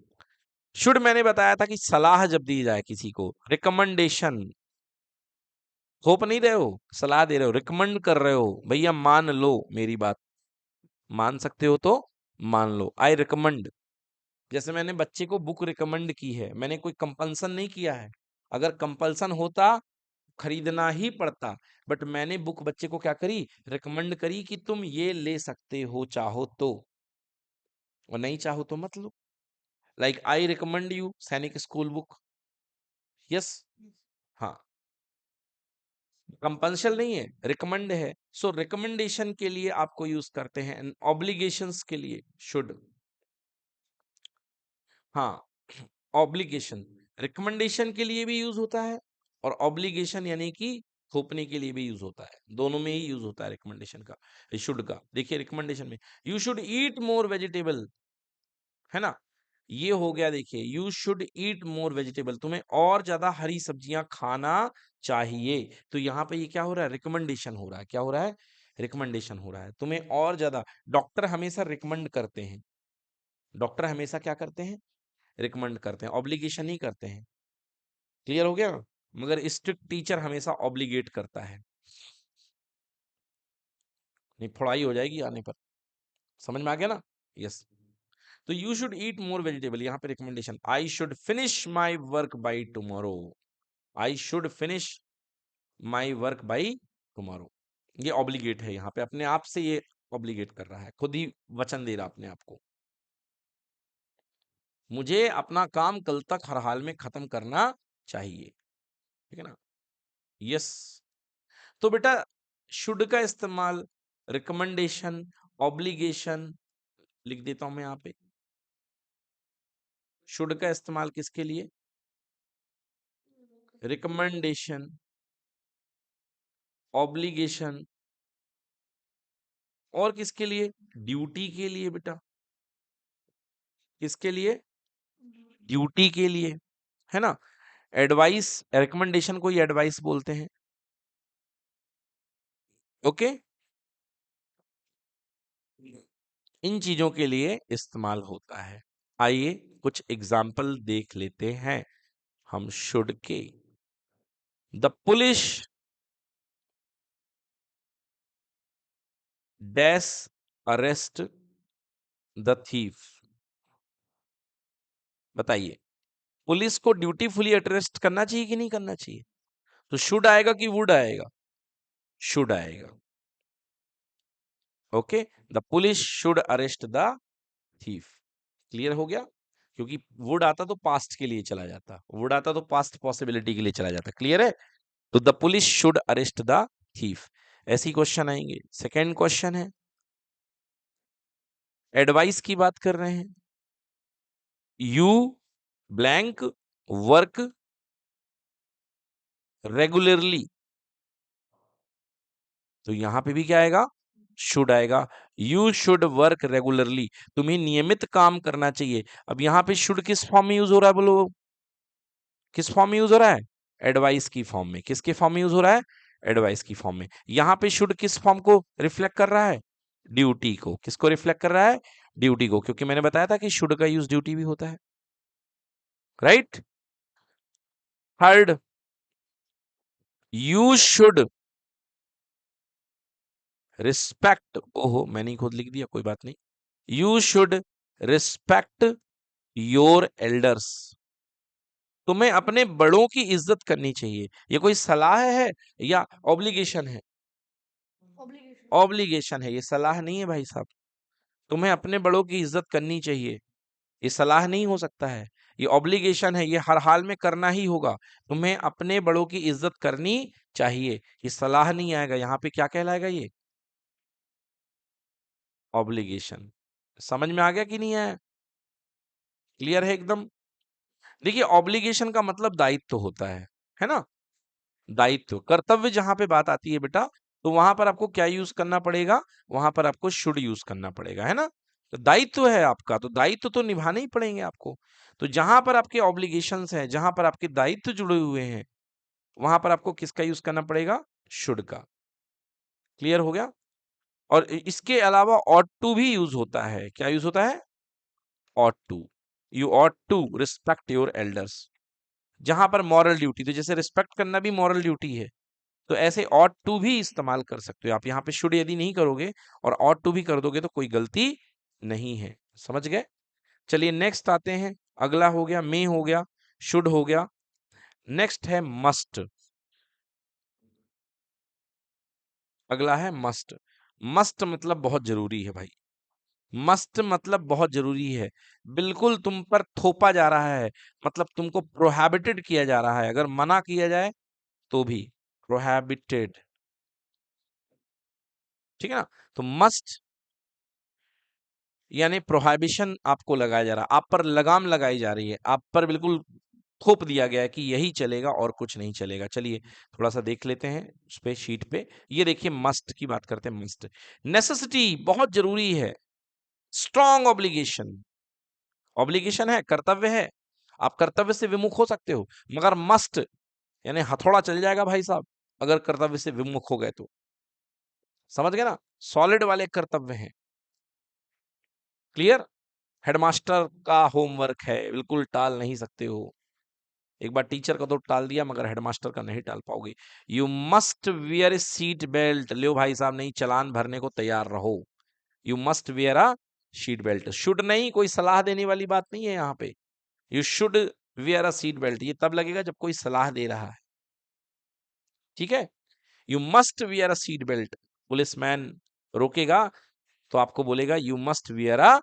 Speaker 1: should मैंने बताया था कि सलाह जब दी जाए किसी को, रिकमेंडेशन, थोप नहीं रहे हो, सलाह दे रहे हो, रिकमेंड कर रहे हो, भैया मान लो मेरी बात, मान सकते हो तो मान लो, आई रिकमेंड। जैसे मैंने बच्चे को बुक रिकमेंड की है, मैंने कोई कंपल्सन नहीं किया है, अगर कंपल्सन होता खरीदना ही पड़ता, बट मैंने बुक बच्चे को क्या करी, रिकमेंड करी कि तुम ये ले सकते हो चाहो तो, और नहीं चाहो तो मत लो। लाइक आई रिकमेंड यू सैनिक स्कूल बुक, यस, हाँ, कंपल्शन नहीं है, रिकमेंड है। सो रिकमेंडेशन के लिए आपको यूज करते हैं, ऑब्लिगेशंस के लिए शुड, हाँ, ऑब्लिगेशन रिकमेंडेशन के लिए भी यूज होता है, और ऑब्लिगेशन यानी कि थोपने के लिए भी यूज होता है, दोनों में ही यूज होता है रिकमेंडेशन का, शुड का। देखिए रिकमेंडेशन में you should eat more vegetable, है ना, ये हो गया। देखिए you should eat more vegetable, तुम्हें और ज्यादा हरी सब्जियां खाना चाहिए। तो यहाँ पे ये क्या हो रहा है, रिकमेंडेशन हो रहा है, क्या हो रहा है, रिकमेंडेशन हो रहा है, तुम्हें और ज्यादा। डॉक्टर हमेशा रिकमेंड करते हैं, डॉक्टर हमेशा क्या करते हैं, रिकमेंड करते हैं, ऑब्लिगेशन ही करते हैं। क्लियर हो गया। मगर स्ट्रिक्ट टीचर हमेशा ऑब्लिगेट करता है, नहीं फोड़ाई हो जाएगी आने पर, समझ में आ गया ना। यस। तो you should eat more vegetable, यहाँ पे recommendation, I should finish my work by tomorrow, I should finish my work by tomorrow, ये ऑब्लिगेट है, यहाँ पे अपने आप से ये ऑब्लिगेट कर रहा है, खुद ही वचन दे रहा अपने आप को, मुझे अपना काम कल तक हर हाल में खत्म करना चाहिए, ठीक है ना। यस। तो बेटा शुड का इस्तेमाल, रिकमेंडेशन, ऑब्लिगेशन, लिख देता हूं मैं यहाँ पे, शुड का इस्तेमाल किसके लिए, रिकमेंडेशन, ऑब्लिगेशन, और किसके लिए, ड्यूटी के लिए बेटा, किसके लिए, ड्यूटी के लिए, है ना। एडवाइस, रिकमेंडेशन को ही एडवाइस बोलते हैं, ओके। इन चीजों के लिए इस्तेमाल होता है। आइए कुछ एग्जाम्पल देख लेते हैं हम शुड के। The police dash arrest the thief, बताइए, पुलिस को ड्यूटीफुली अरेस्ट करना चाहिए कि नहीं करना चाहिए? तो शुड आएगा कि वुड आएगा? शुड आएगा। Okay, the police should arrest the thief. Clear हो गया? क्योंकि वुड आता तो पास्ट के लिए चला जाता, वुड आता तो पास्ट पॉसिबिलिटी के लिए चला जाता। क्लियर है? तो the police should arrest the thief, ऐसी क्वेश्चन आएंगे। सेकेंड क्वेश्चन है, एडवाइस की बात कर रहे हैं। यू ब्लैंक वर्क रेगुलरली, तो यहां पे भी क्या आएगा? शुड आएगा। यू शुड वर्क रेगुलरली, तुम्हें नियमित काम करना चाहिए। अब यहां पे शुड किस फॉर्म में यूज हो रहा है? बोलो, किस फॉर्म में यूज हो रहा है? एडवाइस की फॉर्म में। किसके फॉर्म में यूज हो रहा है? एडवाइस की फॉर्म में। यहां पे शुड किस फॉर्म को रिफ्लेक्ट कर रहा है? ड्यूटी को। किसको रिफ्लेक्ट कर रहा है? ड्यूटी को, क्योंकि मैंने बताया था कि शुड का यूज ड्यूटी भी होता है। Right? Third, you should respect, ओहो मैंने ही खुद लिख दिया, कोई बात नहीं। You should respect your elders, तुम्हें अपने बड़ों की इज्जत करनी चाहिए। ये कोई सलाह है या ऑब्लिगेशन है? ऑब्लिगेशन है, ये सलाह नहीं है भाई साहब। तुम्हें अपने बड़ों की इज्जत करनी चाहिए, ये सलाह नहीं हो सकता है, ये ऑब्लिगेशन है, ये हर हाल में करना ही होगा। तुम्हें अपने बड़ों की इज्जत करनी चाहिए, ये सलाह नहीं आएगा। यहाँ पे क्या कहलाएगा? ये ऑब्लिगेशन। समझ में आ गया कि नहीं आया? क्लियर है एकदम? देखिए, ऑब्लिगेशन का मतलब दायित्व होता है ना? दायित्व, कर्तव्य जहां पे बात आती है बेटा, तो वहां पर आपको क्या यूज करना पड़ेगा? वहां पर आपको शुड यूज करना पड़ेगा, है ना? तो दायित्व है आपका, तो दायित्व तो निभाने ही पड़ेंगे आपको। तो जहां पर आपके ऑब्लिगेशंस हैं, जहां पर आपके दायित्व जुड़े हुए हैं, वहां पर आपको किसका यूज करना पड़ेगा? शुड का। क्लियर हो गया? और इसके अलावा ऑट टू भी यूज होता है। क्या यूज होता है? Ought to. You ought to respect your elders, जहां पर मॉरल ड्यूटी, तो जैसे रिस्पेक्ट करना भी मॉरल ड्यूटी है, तो ऐसे ऑट टू भी इस्तेमाल कर सकते हो आप। यहाँ पे शुड यदि नहीं करोगे और ऑट टू भी कर दोगे तो कोई गलती नहीं है। समझ गए? चलिए नेक्स्ट आते हैं। अगला हो गया मे, हो गया, शुड हो गया। नेक्स्ट है मस्ट। अगला है मस्ट। मस्ट मतलब बहुत जरूरी है भाई। मस्ट मतलब बहुत जरूरी है, बिल्कुल तुम पर थोपा जा रहा है, मतलब तुमको प्रोहिबिटेड किया जा रहा है। अगर मना किया जाए तो भी प्रोहिबिटेड। ठीक है ना? तो मस्ट यानी प्रोहिबिशन आपको लगाया जा रहा है, आप पर लगाम लगाई जा रही है, आप पर बिल्कुल थोप दिया गया है कि यही चलेगा और कुछ नहीं चलेगा। चलिए थोड़ा सा देख लेते हैं उस पे, शीट पे। ये देखिए, मस्ट की बात करते हैं। मस्ट नेसेसिटी, बहुत जरूरी है। स्ट्रॉन्ग ऑब्लिगेशन, ऑब्लिगेशन है, कर्तव्य है, आप कर्तव्य से विमुख हो सकते हो, मगर मस्ट यानी हथौड़ा चल जाएगा भाई साहब अगर कर्तव्य से विमुख हो गए तो। समझ गए ना? सॉलिड वाले कर्तव्य हैं। क्लियर? हेडमास्टर का होमवर्क है, बिल्कुल टाल नहीं सकते हो। एक बार टीचर का तो टाल दिया, मगर हेडमास्टर का नहीं टाल पाओगे। You must wear a seat belt, लियो भाई साहब, नहीं चालान भरने को तैयार रहो। You must wear a seat belt. Should नहीं, कोई सलाह देने वाली बात नहीं है यहाँ पे। You should wear a seat belt, ये तब लगेगा जब कोई सलाह दे रहा है। ठीक है? You must wear a seat belt, policeman रोकेगा तो आपको बोलेगा you must wear a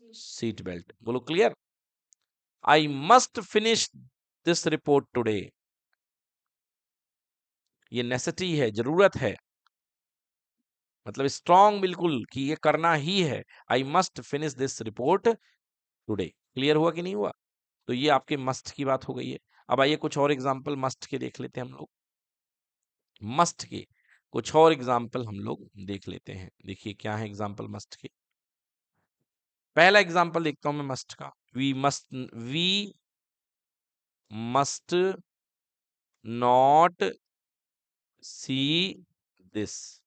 Speaker 1: seat belt. बोलो clear? I must finish this report today, ये नेसेसिटी है, जरूरत है, मतलब स्ट्रॉन्ग बिल्कुल कि ये करना ही है। आई must finish this report today. Clear हुआ कि नहीं हुआ? तो ये आपके मस्ट की बात हो गई है। अब आइए कुछ और एग्जाम्पल मस्ट के देख लेते हैं हम लोग। मस्ट के कुछ और एग्जाम्पल हम लोग देख लेते हैं। देखिए क्या है एग्जाम्पल मस्ट के। पहला एग्जाम्पल देखता हूं मैं मस्ट का। We must not see this,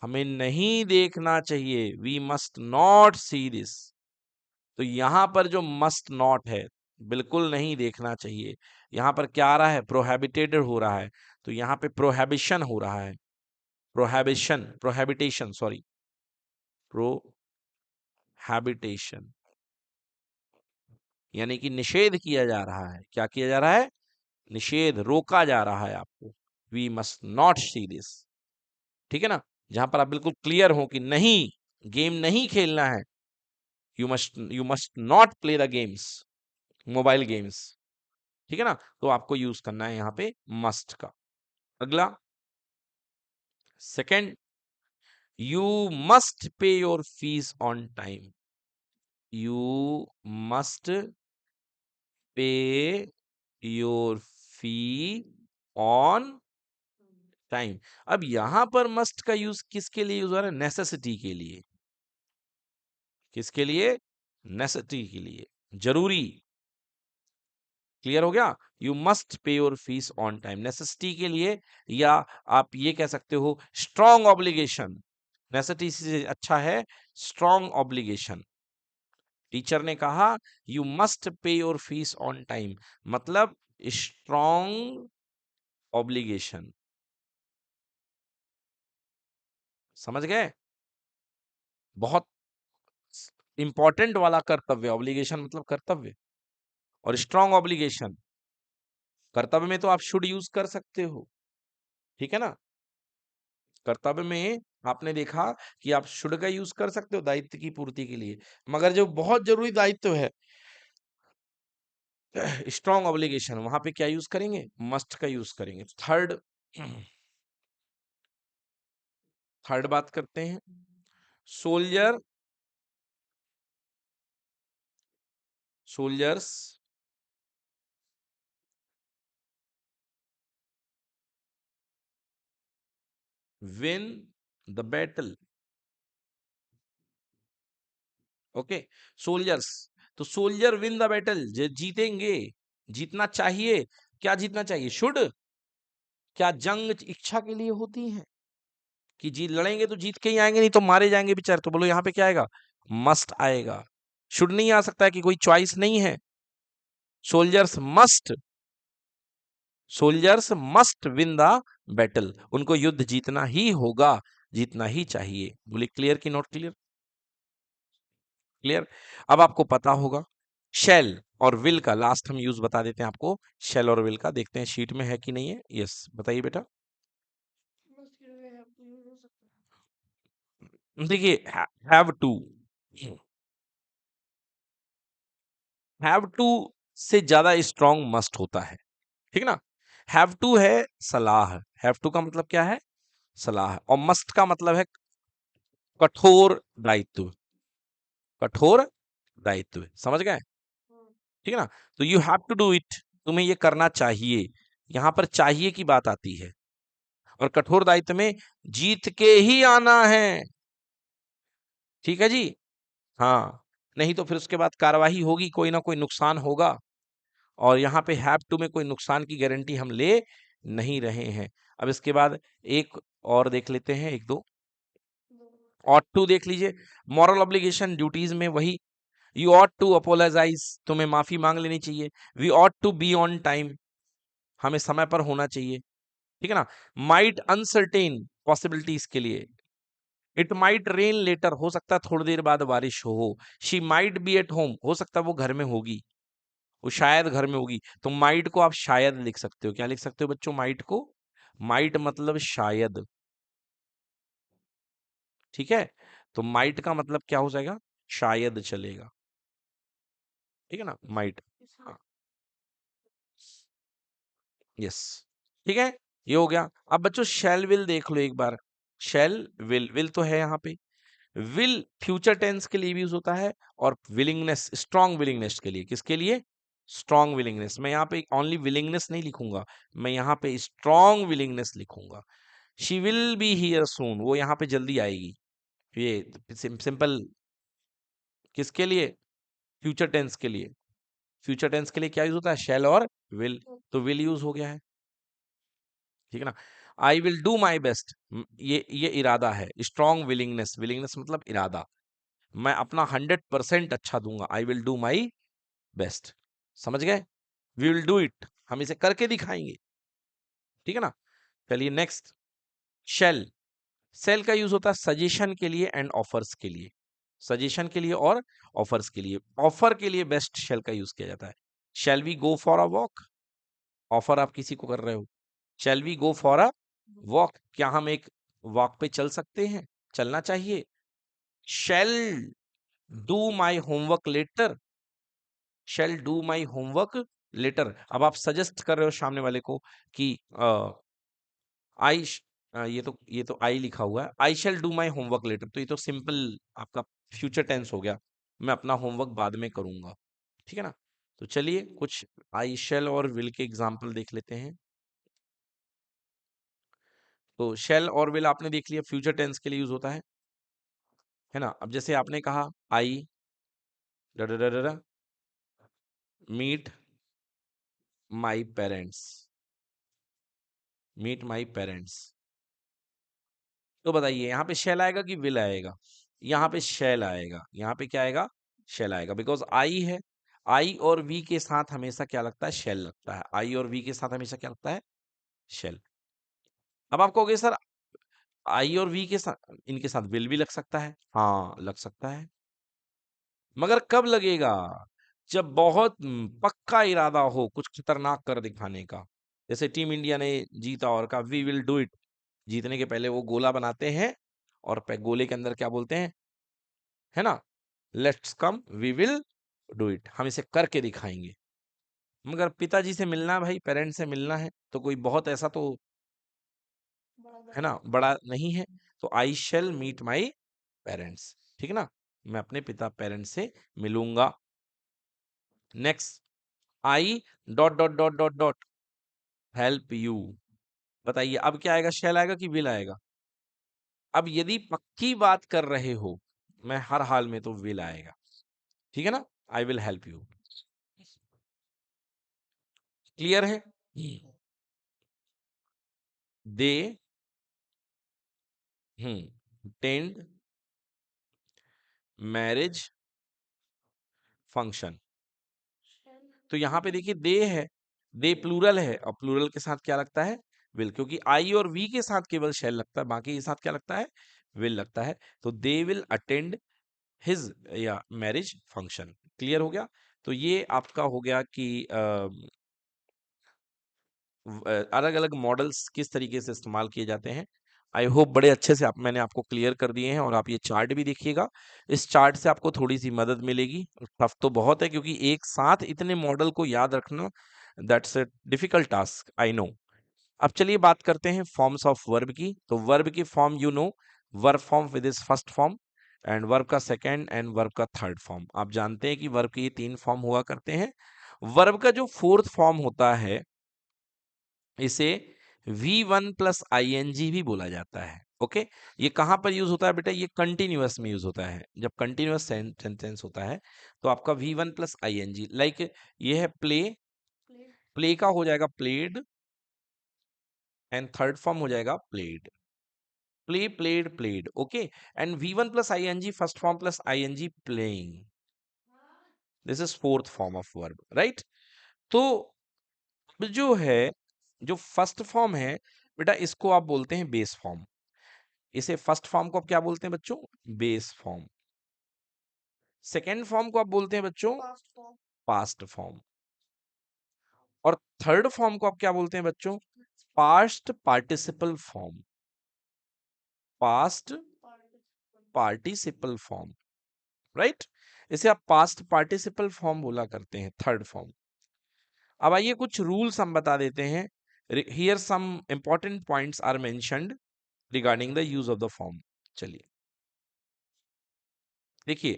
Speaker 1: हमें नहीं देखना चाहिए। We must not see this. तो यहां पर जो मस्ट नॉट है, बिल्कुल नहीं देखना चाहिए, यहां पर क्या आ रहा है? प्रोहेबिटेड हो रहा है। तो यहां पे प्रोहेबिशन हो रहा है। प्रोहेबिशन, प्रोहेबिटेशन, सॉरी, प्रोहेबिटेशन। यानी कि निषेध किया जा रहा है। क्या किया जा रहा है? निषेध, रोका जा रहा है आपको। We must not see this. ठीक है ना? जहां पर आप बिल्कुल क्लियर हो कि नहीं, गेम नहीं खेलना है। You must not play the games, mobile games. ठीक है ना? तो आपको यूज करना है यहाँ पे मस्ट का। अगला second, you must pay your fees on time. You must pay your fee on time. अब यहां पर मस्ट का यूज किसके लिए यूज हो रहा है? नेसेसिटी के लिए। किसके लिए? नेसेसिटी के लिए, जरूरी। क्लियर हो गया? You must pay your fees on time, necessity के लिए, या आप ये कह सकते हो स्ट्रॉन्ग ऑब्लिगेशन। नेसेसिटी से अच्छा है स्ट्रॉन्ग ऑब्लिगेशन। टीचर ने कहा you must pay your fees on time, मतलब स्ट्रॉन्ग ऑब्लिगेशन। समझ गए? बहुत इंपॉर्टेंट वाला कर्तव्य। ऑब्लिगेशन मतलब कर्तव्य, और स्ट्रॉन्ग ऑब्लिगेशन। कर्तव्य में तो आप शुड यूज कर सकते हो। ठीक है ना? कर्तव्य में आपने देखा कि आप शुड का यूज कर सकते हो दायित्व की पूर्ति के लिए, मगर जो बहुत जरूरी दायित्व है, स्ट्रॉन्ग ऑब्लिगेशन, वहां पे क्या यूज करेंगे? मस्ट का यूज करेंगे। थर्ड, थर्ड बात करते हैं। Soldier soldiers win the battle. Okay, soldiers, तो सोल्जर विन द बैटल, जीतेंगे, जीतना चाहिए। क्या जीतना चाहिए? शुड। क्या जंग इच्छा के लिए होती है कि जीत लड़ेंगे तो जीत के ही आएंगे, नहीं तो मारे जाएंगे बेचारे? तो बोलो यहाँ पे क्या आएगा? मस्ट आएगा। शुड नहीं आ सकता है कि कोई चॉइस नहीं है। Soldiers must, soldiers must win the battle, उनको युद्ध जीतना ही होगा, जीतना ही चाहिए। बोले क्लियर कि नॉट क्लियर? क्लियर। अब आपको पता होगा शेल और विल का लास्ट हम यूज बता देते हैं आपको। शेल और विल का देखते हैं शीट में है कि नहीं है। यस, बताइए बेटा। देखिए, हैव टू, हैव टू से ज्यादा स्ट्रॉन्ग मस्ट होता है। ठीक ना? हैव टू है सलाह, हैव टू का मतलब क्या है? सलाह। और मस्ट का मतलब है कठोर दायित्व, कठोर दायित्व। समझ गए? ठीक है ना? तो you have to do it, तुम्हें ये करना चाहिए। यहां पर चाहिए की बात आती है। और कठोर दायित्व में जीत के ही आना है। ठीक है जी? हाँ, नहीं तो फिर उसके बाद कार्रवाई होगी, कोई ना कोई नुकसान होगा। और यहाँ पे हैव टू में कोई नुकसान की गारंटी हम ले नहीं रहे हैं। अब इसके बाद एक और देख लेते हैं, एक दो। ऑट टू देख लीजिए, मॉरल ऑब्लिगेशन, ड्यूटीज में वही। यू ऑट टू अपोलोजाइज, तुम्हें माफी मांग लेनी चाहिए। We ought to be on time, हमें समय पर होना चाहिए। ठीक है ना? माइट अनसर्टेन, पॉसिबिलिटीज के लिए। इट माइट रेन लेटर, हो सकता है थोड़ी देर बाद बारिश हो। She might be at home, हो सकता है वो घर में होगी, वो शायद घर में होगी। तो माइट को आप शायद लिख सकते हो। क्या लिख सकते हो बच्चों? माइट को, माइट मतलब शायद। ठीक है? तो माइट का मतलब क्या हो जाएगा? शायद चलेगा। ठीक है ना? माइट। हाँ, यस। ठीक है, ये हो गया। अब बच्चों शैल विल देख लो एक बार। शैल विल, विल तो है यहाँ पे। विल फ्यूचर टेंस के लिए भी यूज होता है, और विलिंगनेस, स्ट्रॉन्ग विलिंगनेस के लिए। किसके लिए? Strong willingness. मैं यहाँ पे ओनली विलिंगनेस नहीं लिखूंगा, मैं यहाँ पे स्ट्रॉन्ग विलिंगनेस लिखूंगा। शी विल बी हियर सून, वो यहाँ पे जल्दी आएगी। ये सिंपल। किसके लिए? फ्यूचर टेंस के लिए। फ्यूचर टेंस के लिए क्या यूज होता है? शैल और विल। तो विल यूज हो गया है। ठीक है ना? I will do my best, ये इरादा है। स्ट्रॉन्ग विलिंगनेस, विलिंगनेस मतलब इरादा। मैं अपना 100% अच्छा दूंगा। I will do my best. समझ गए? वी विल डू इट, हम इसे करके दिखाएंगे। ठीक है ना? चलिए नेक्स्ट। शेल, सेल का यूज होता है सजेशन के लिए एंड ऑफर्स के लिए। सजेशन के लिए और ऑफर्स के लिए। ऑफर के लिए बेस्ट शेल का यूज किया जाता है। Shall we go for a walk, offer आप किसी को कर रहे हो। Shall we go for a walk, क्या हम एक वॉक पे चल सकते हैं, चलना चाहिए। Shall do my homework later, shall do my homework later. अब आप सजेस्ट कर रहे हो सामने वाले को कि आई, ये तो आई लिखा हुआ है, I shall do my homework later, तो ये तो सिंपल आपका फ्यूचर टेंस हो गया, मैं अपना होमवर्क बाद में करूंगा। ठीक है ना। तो चलिए कुछ आई शैल और विल के एग्जाम्पल देख लेते हैं। तो शैल और विल आपने देख लिया, फ्यूचर टेंस के लिए यूज होता है ना। अब जैसे आपने कहा I meet my parents, meet my parents, तो बताइए यहाँ पे शैल आएगा कि विल आएगा? यहाँ पे शैल आएगा। यहाँ पे क्या आएगा? शैल आएगा, बिकॉज आई है। आई और वी के साथ हमेशा क्या लगता है? शैल लगता है। आई और वी के साथ हमेशा क्या लगता है? शैल। अब आप कहोगे सर आई और वी के साथ, इनके साथ विल भी लग सकता है। हाँ लग सकता है, मगर कब लगेगा? जब बहुत पक्का इरादा हो कुछ खतरनाक कर दिखाने का। जैसे टीम इंडिया ने जीता और कहा वी विल डू इट, जीतने के पहले वो गोला बनाते हैं और गोले के अंदर क्या बोलते हैं, है ना, let's come we will do it, हम इसे करके दिखाएंगे। मगर पिताजी से मिलना है भाई, पेरेंट्स से मिलना है, तो कोई बहुत ऐसा तो है ना बड़ा नहीं है। तो I shall meet my parents, ठीक है ना, मैं अपने पिता पेरेंट्स से मिलूंगा। Next, I dot dot dot dot dot help you, बताइए अब क्या आएगा? शेल आएगा कि विल आएगा? अब यदि पक्की बात कर रहे हो, मैं हर हाल में तो विल आएगा, ठीक है ना, I will help you. Clear है? दे टेंड मैरिज फंक्शन, तो यहाँ पे देखिए दे है, दे प्लूरल है, और प्लूरल के साथ क्या लगता है? विल, क्योंकि आई और वी के साथ केवल शैल लगता है, बाकी के साथ क्या लगता है? विल लगता है। तो दे विल अटेंड हिज या मैरिज फंक्शन। क्लियर हो गया? तो ये आपका हो गया कि अलग अलग मॉडल्स किस तरीके से इस्तेमाल किए जाते हैं। आई होप बड़े अच्छे से मैंने आपको क्लियर कर दिए हैं, और आप ये चार्ट भी देखिएगा, इस चार्ट से आपको थोड़ी सी मदद मिलेगी। टफ तो बहुत है, क्योंकि एक साथ इतने मॉडल को याद रखना, that's a difficult task, I know. अब चलिए बात करते हैं फॉर्म्स ऑफ वर्ब की। तो वर्ब की form you know, verb form with is first form, and verb का सेकंड, एंड वर्ब का थर्ड फॉर्म। आप जानते हैं कि वर्ब के ये तीन फॉर्म हुआ करते हैं। वर्ब का जो फोर्थ फॉर्म होता है, इसे V1 प्लस ING भी बोला जाता है। ओके, ये कहां पर यूज होता है बेटा? ये कंटिन्यूअस में यूज होता है। जब कंटिन्यूअस सेंटेंस होता है तो आपका V1 प्लस ING, लाइक ये है प्ले, प्ले का हो जाएगा प्लेड, एंड थर्ड फॉर्म हो जाएगा played, play played played. Okay, and V1 plus ING first form plus ING playing, this is fourth form of verb, right. तो जो है, जो फर्स्ट फॉर्म है बेटा, इसको आप बोलते हैं बेस फॉर्म। इसे फर्स्ट फॉर्म को आप क्या बोलते हैं बच्चों? Base form. सेकेंड फॉर्म को आप बोलते हैं बच्चों? Past form. और थर्ड फॉर्म को आप क्या बोलते हैं बच्चों? Past participle form, past participle form, right. इसे आप पास्ट पार्टिसिपल फॉर्म बोला करते हैं, थर्ड फॉर्म। अब आइए कुछ रूल्स हम बता देते हैं। Here some important points are mentioned regarding the use of the form. चलिए देखिए,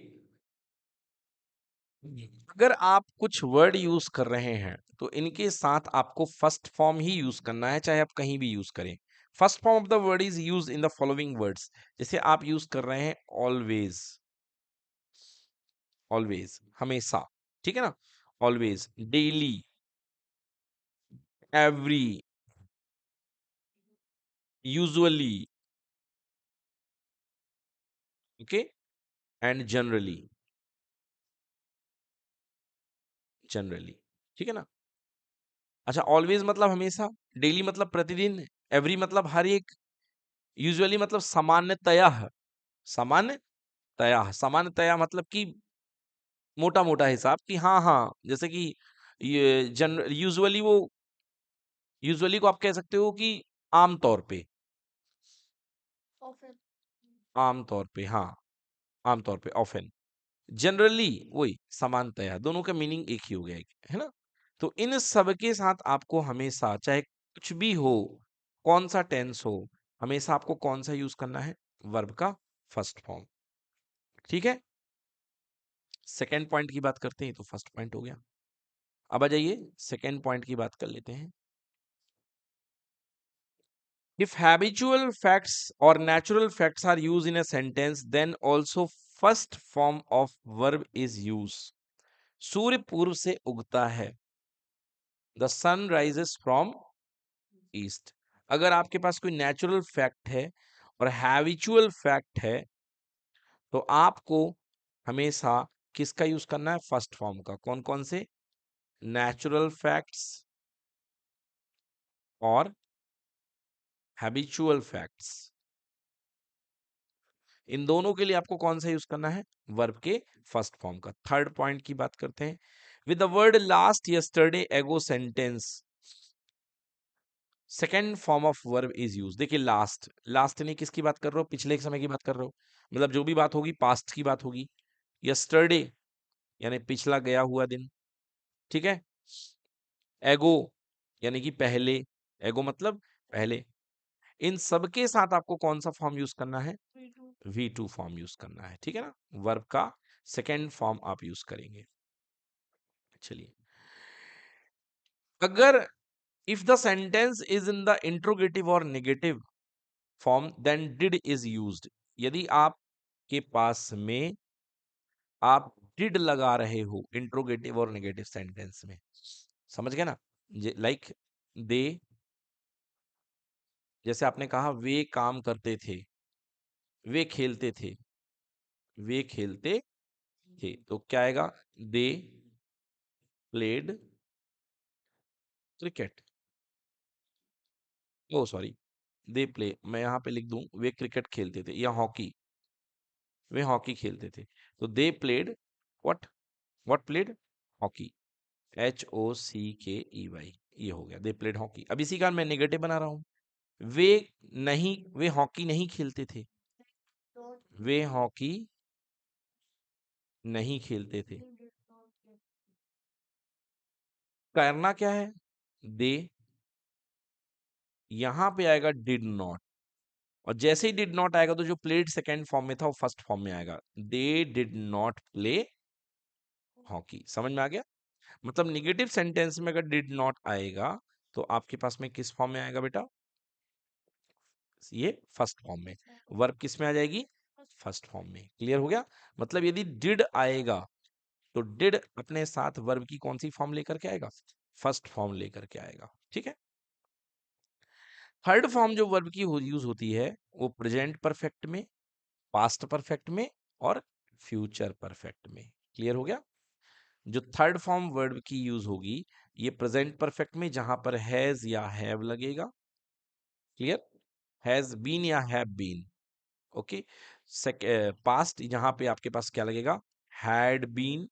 Speaker 1: अगर आप कुछ वर्ड यूज कर रहे हैं तो इनके साथ आपको फर्स्ट फॉर्म ही यूज करना है, चाहे आप कहीं भी यूज करें। First form of the word is use in the following words. जैसे आप यूज कर रहे हैं ऑलवेज, ऑलवेज हमेशा, ठीक है ना, always, daily, every, usually, okay, and generally, generally, ठीक है ना। अच्छा, ऑलवेज मतलब हमेशा, डेली मतलब प्रतिदिन, एवरी मतलब हर एक, यूजुअली मतलब सामान्यतया, सामान्य, तया, सामान्यतया मतलब कि मोटा मोटा हिसाब कि हाँ हाँ, जैसे कि ये यूजुअली को आप कह सकते हो कि आम तौर पे, आम तौर पे, हाँ, आम तौर पे, ऑफन, जनरली, वही समानतया, दोनों का मीनिंग एक ही हो गया है ना। तो इन सब के साथ आपको हमेशा, चाहे कुछ भी हो, कौन सा टेंस हो, हमेशा आपको कौन सा यूज करना है, वर्ब का फर्स्ट फॉर्म। ठीक है, सेकेंड पॉइंट की बात करते हैं, तो फर्स्ट पॉइंट हो गया। अब आ जाइए सेकेंड पॉइंट की बात कर लेते हैं। If habitual facts or natural facts are used in a sentence, then also first form of verb is used. सूर्य पूर्व से उगता है, the sun rises from east. अगर आपके पास कोई नेचुरल फैक्ट है और हैबिचुअल फैक्ट है, तो आपको हमेशा किसका यूज करना है, फर्स्ट फॉर्म का। कौन कौन से, नेचुरल फैक्ट्स और हैबिचुअल फैक्ट्स, इन दोनों के लिए आपको कौन सा यूज करना है, वर्ब के फर्स्ट फॉर्म का। थर्ड पॉइंट की बात करते हैं। With the word last yesterday ago sentence, second form of verb is use. देखिए लास्ट, लास्ट नहीं किसकी बात कर रहे हो, पिछले एक समय की बात कर रहे हो, मतलब जो भी बात होगी पास्ट की बात होगी। यस्टरडे यानी पिछला गया हुआ दिन, ठीक है। एगो यानी कि पहले, एगो मतलब पहले। इन सब के साथ आपको कौन सा फॉर्म यूज करना है, V2 फॉर्म यूज करना है, ठीक है ना। वर्ब का सेकेंड फॉर्म आप यूज करेंगे। चलिए, अगर if the sentence is in the interrogative और negative form, then did is used. यदि आपके पास में आप डिड लगा रहे हो इंट्रोगेटिव और नेगेटिव सेंटेंस में, समझ गए ना। लाइक दे, जैसे आपने कहा वे काम करते थे, वे खेलते थे, वे खेलते थे, तो क्या आएगा, they played cricket. Oh sorry, they play, मैं यहाँ पे लिख दूं वे क्रिकेट खेलते थे, या हॉकी, वे हॉकी खेलते थे। तो they played what, what played, hockey, HOCKEY, ये हो गया, दे प्लेड हॉकी। अब इसी का मैं नेगेटिव बना रहा हूं, वे नहीं, वे हॉकी नहीं खेलते थे, वे हॉकी नहीं खेलते थे। करना क्या है, दे, यहां पे आएगा डिड नॉट, और जैसे ही डिड नॉट आएगा तो जो प्लेड सेकेंड फॉर्म में था वो फर्स्ट फॉर्म में आएगा, they did not play hockey. समझ में आ गया। मतलब निगेटिव सेंटेंस में अगर डिड नॉट आएगा, तो आपके पास में किस फॉर्म में आएगा बेटा, ये फर्स्ट फॉर्म में। वर्ब किस में आ जाएगी, फर्स्ट फॉर्म में। क्लियर हो गया। मतलब यदि डिड आएगा, तो डिड अपने साथ वर्ब की कौन सी फॉर्म लेकर के आएगा, फर्स्ट फॉर्म लेकर के आएगा, ठीक है। थर्ड फॉर्म जो वर्ब की यूज होती है, वो प्रेजेंट परफेक्ट में, पास्ट परफेक्ट में और फ्यूचर परफेक्ट में। क्लियर हो गया। जो थर्ड फॉर्म वर्ब की यूज होगी, ये प्रेजेंट परफेक्ट में, जहां पर हैज या हैव लगेगा। क्लियर, हैज बीन या हैव बीन, ओके। पास्ट, जहां पे आपके पास क्या लगेगा, हैड बीन,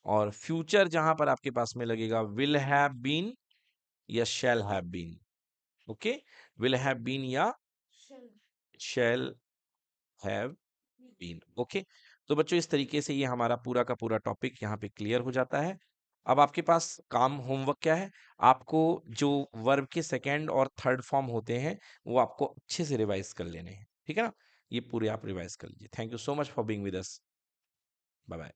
Speaker 1: और फ्यूचर जहां पर आपके पास में लगेगा विल हैव बीन या shall have been, okay. Will have been या शैल हैव बीन, ओके। तो बच्चों इस तरीके से ये हमारा पूरा का पूरा टॉपिक यहाँ पे क्लियर हो जाता है। अब आपके पास काम, होमवर्क क्या है, आपको जो वर्ब के सेकंड और थर्ड फॉर्म होते हैं, वो आपको अच्छे से रिवाइज कर लेने हैं, ठीक है ना। ये पूरे आप रिवाइज कर लीजिए। Thank you so much for being with us. Bye bye.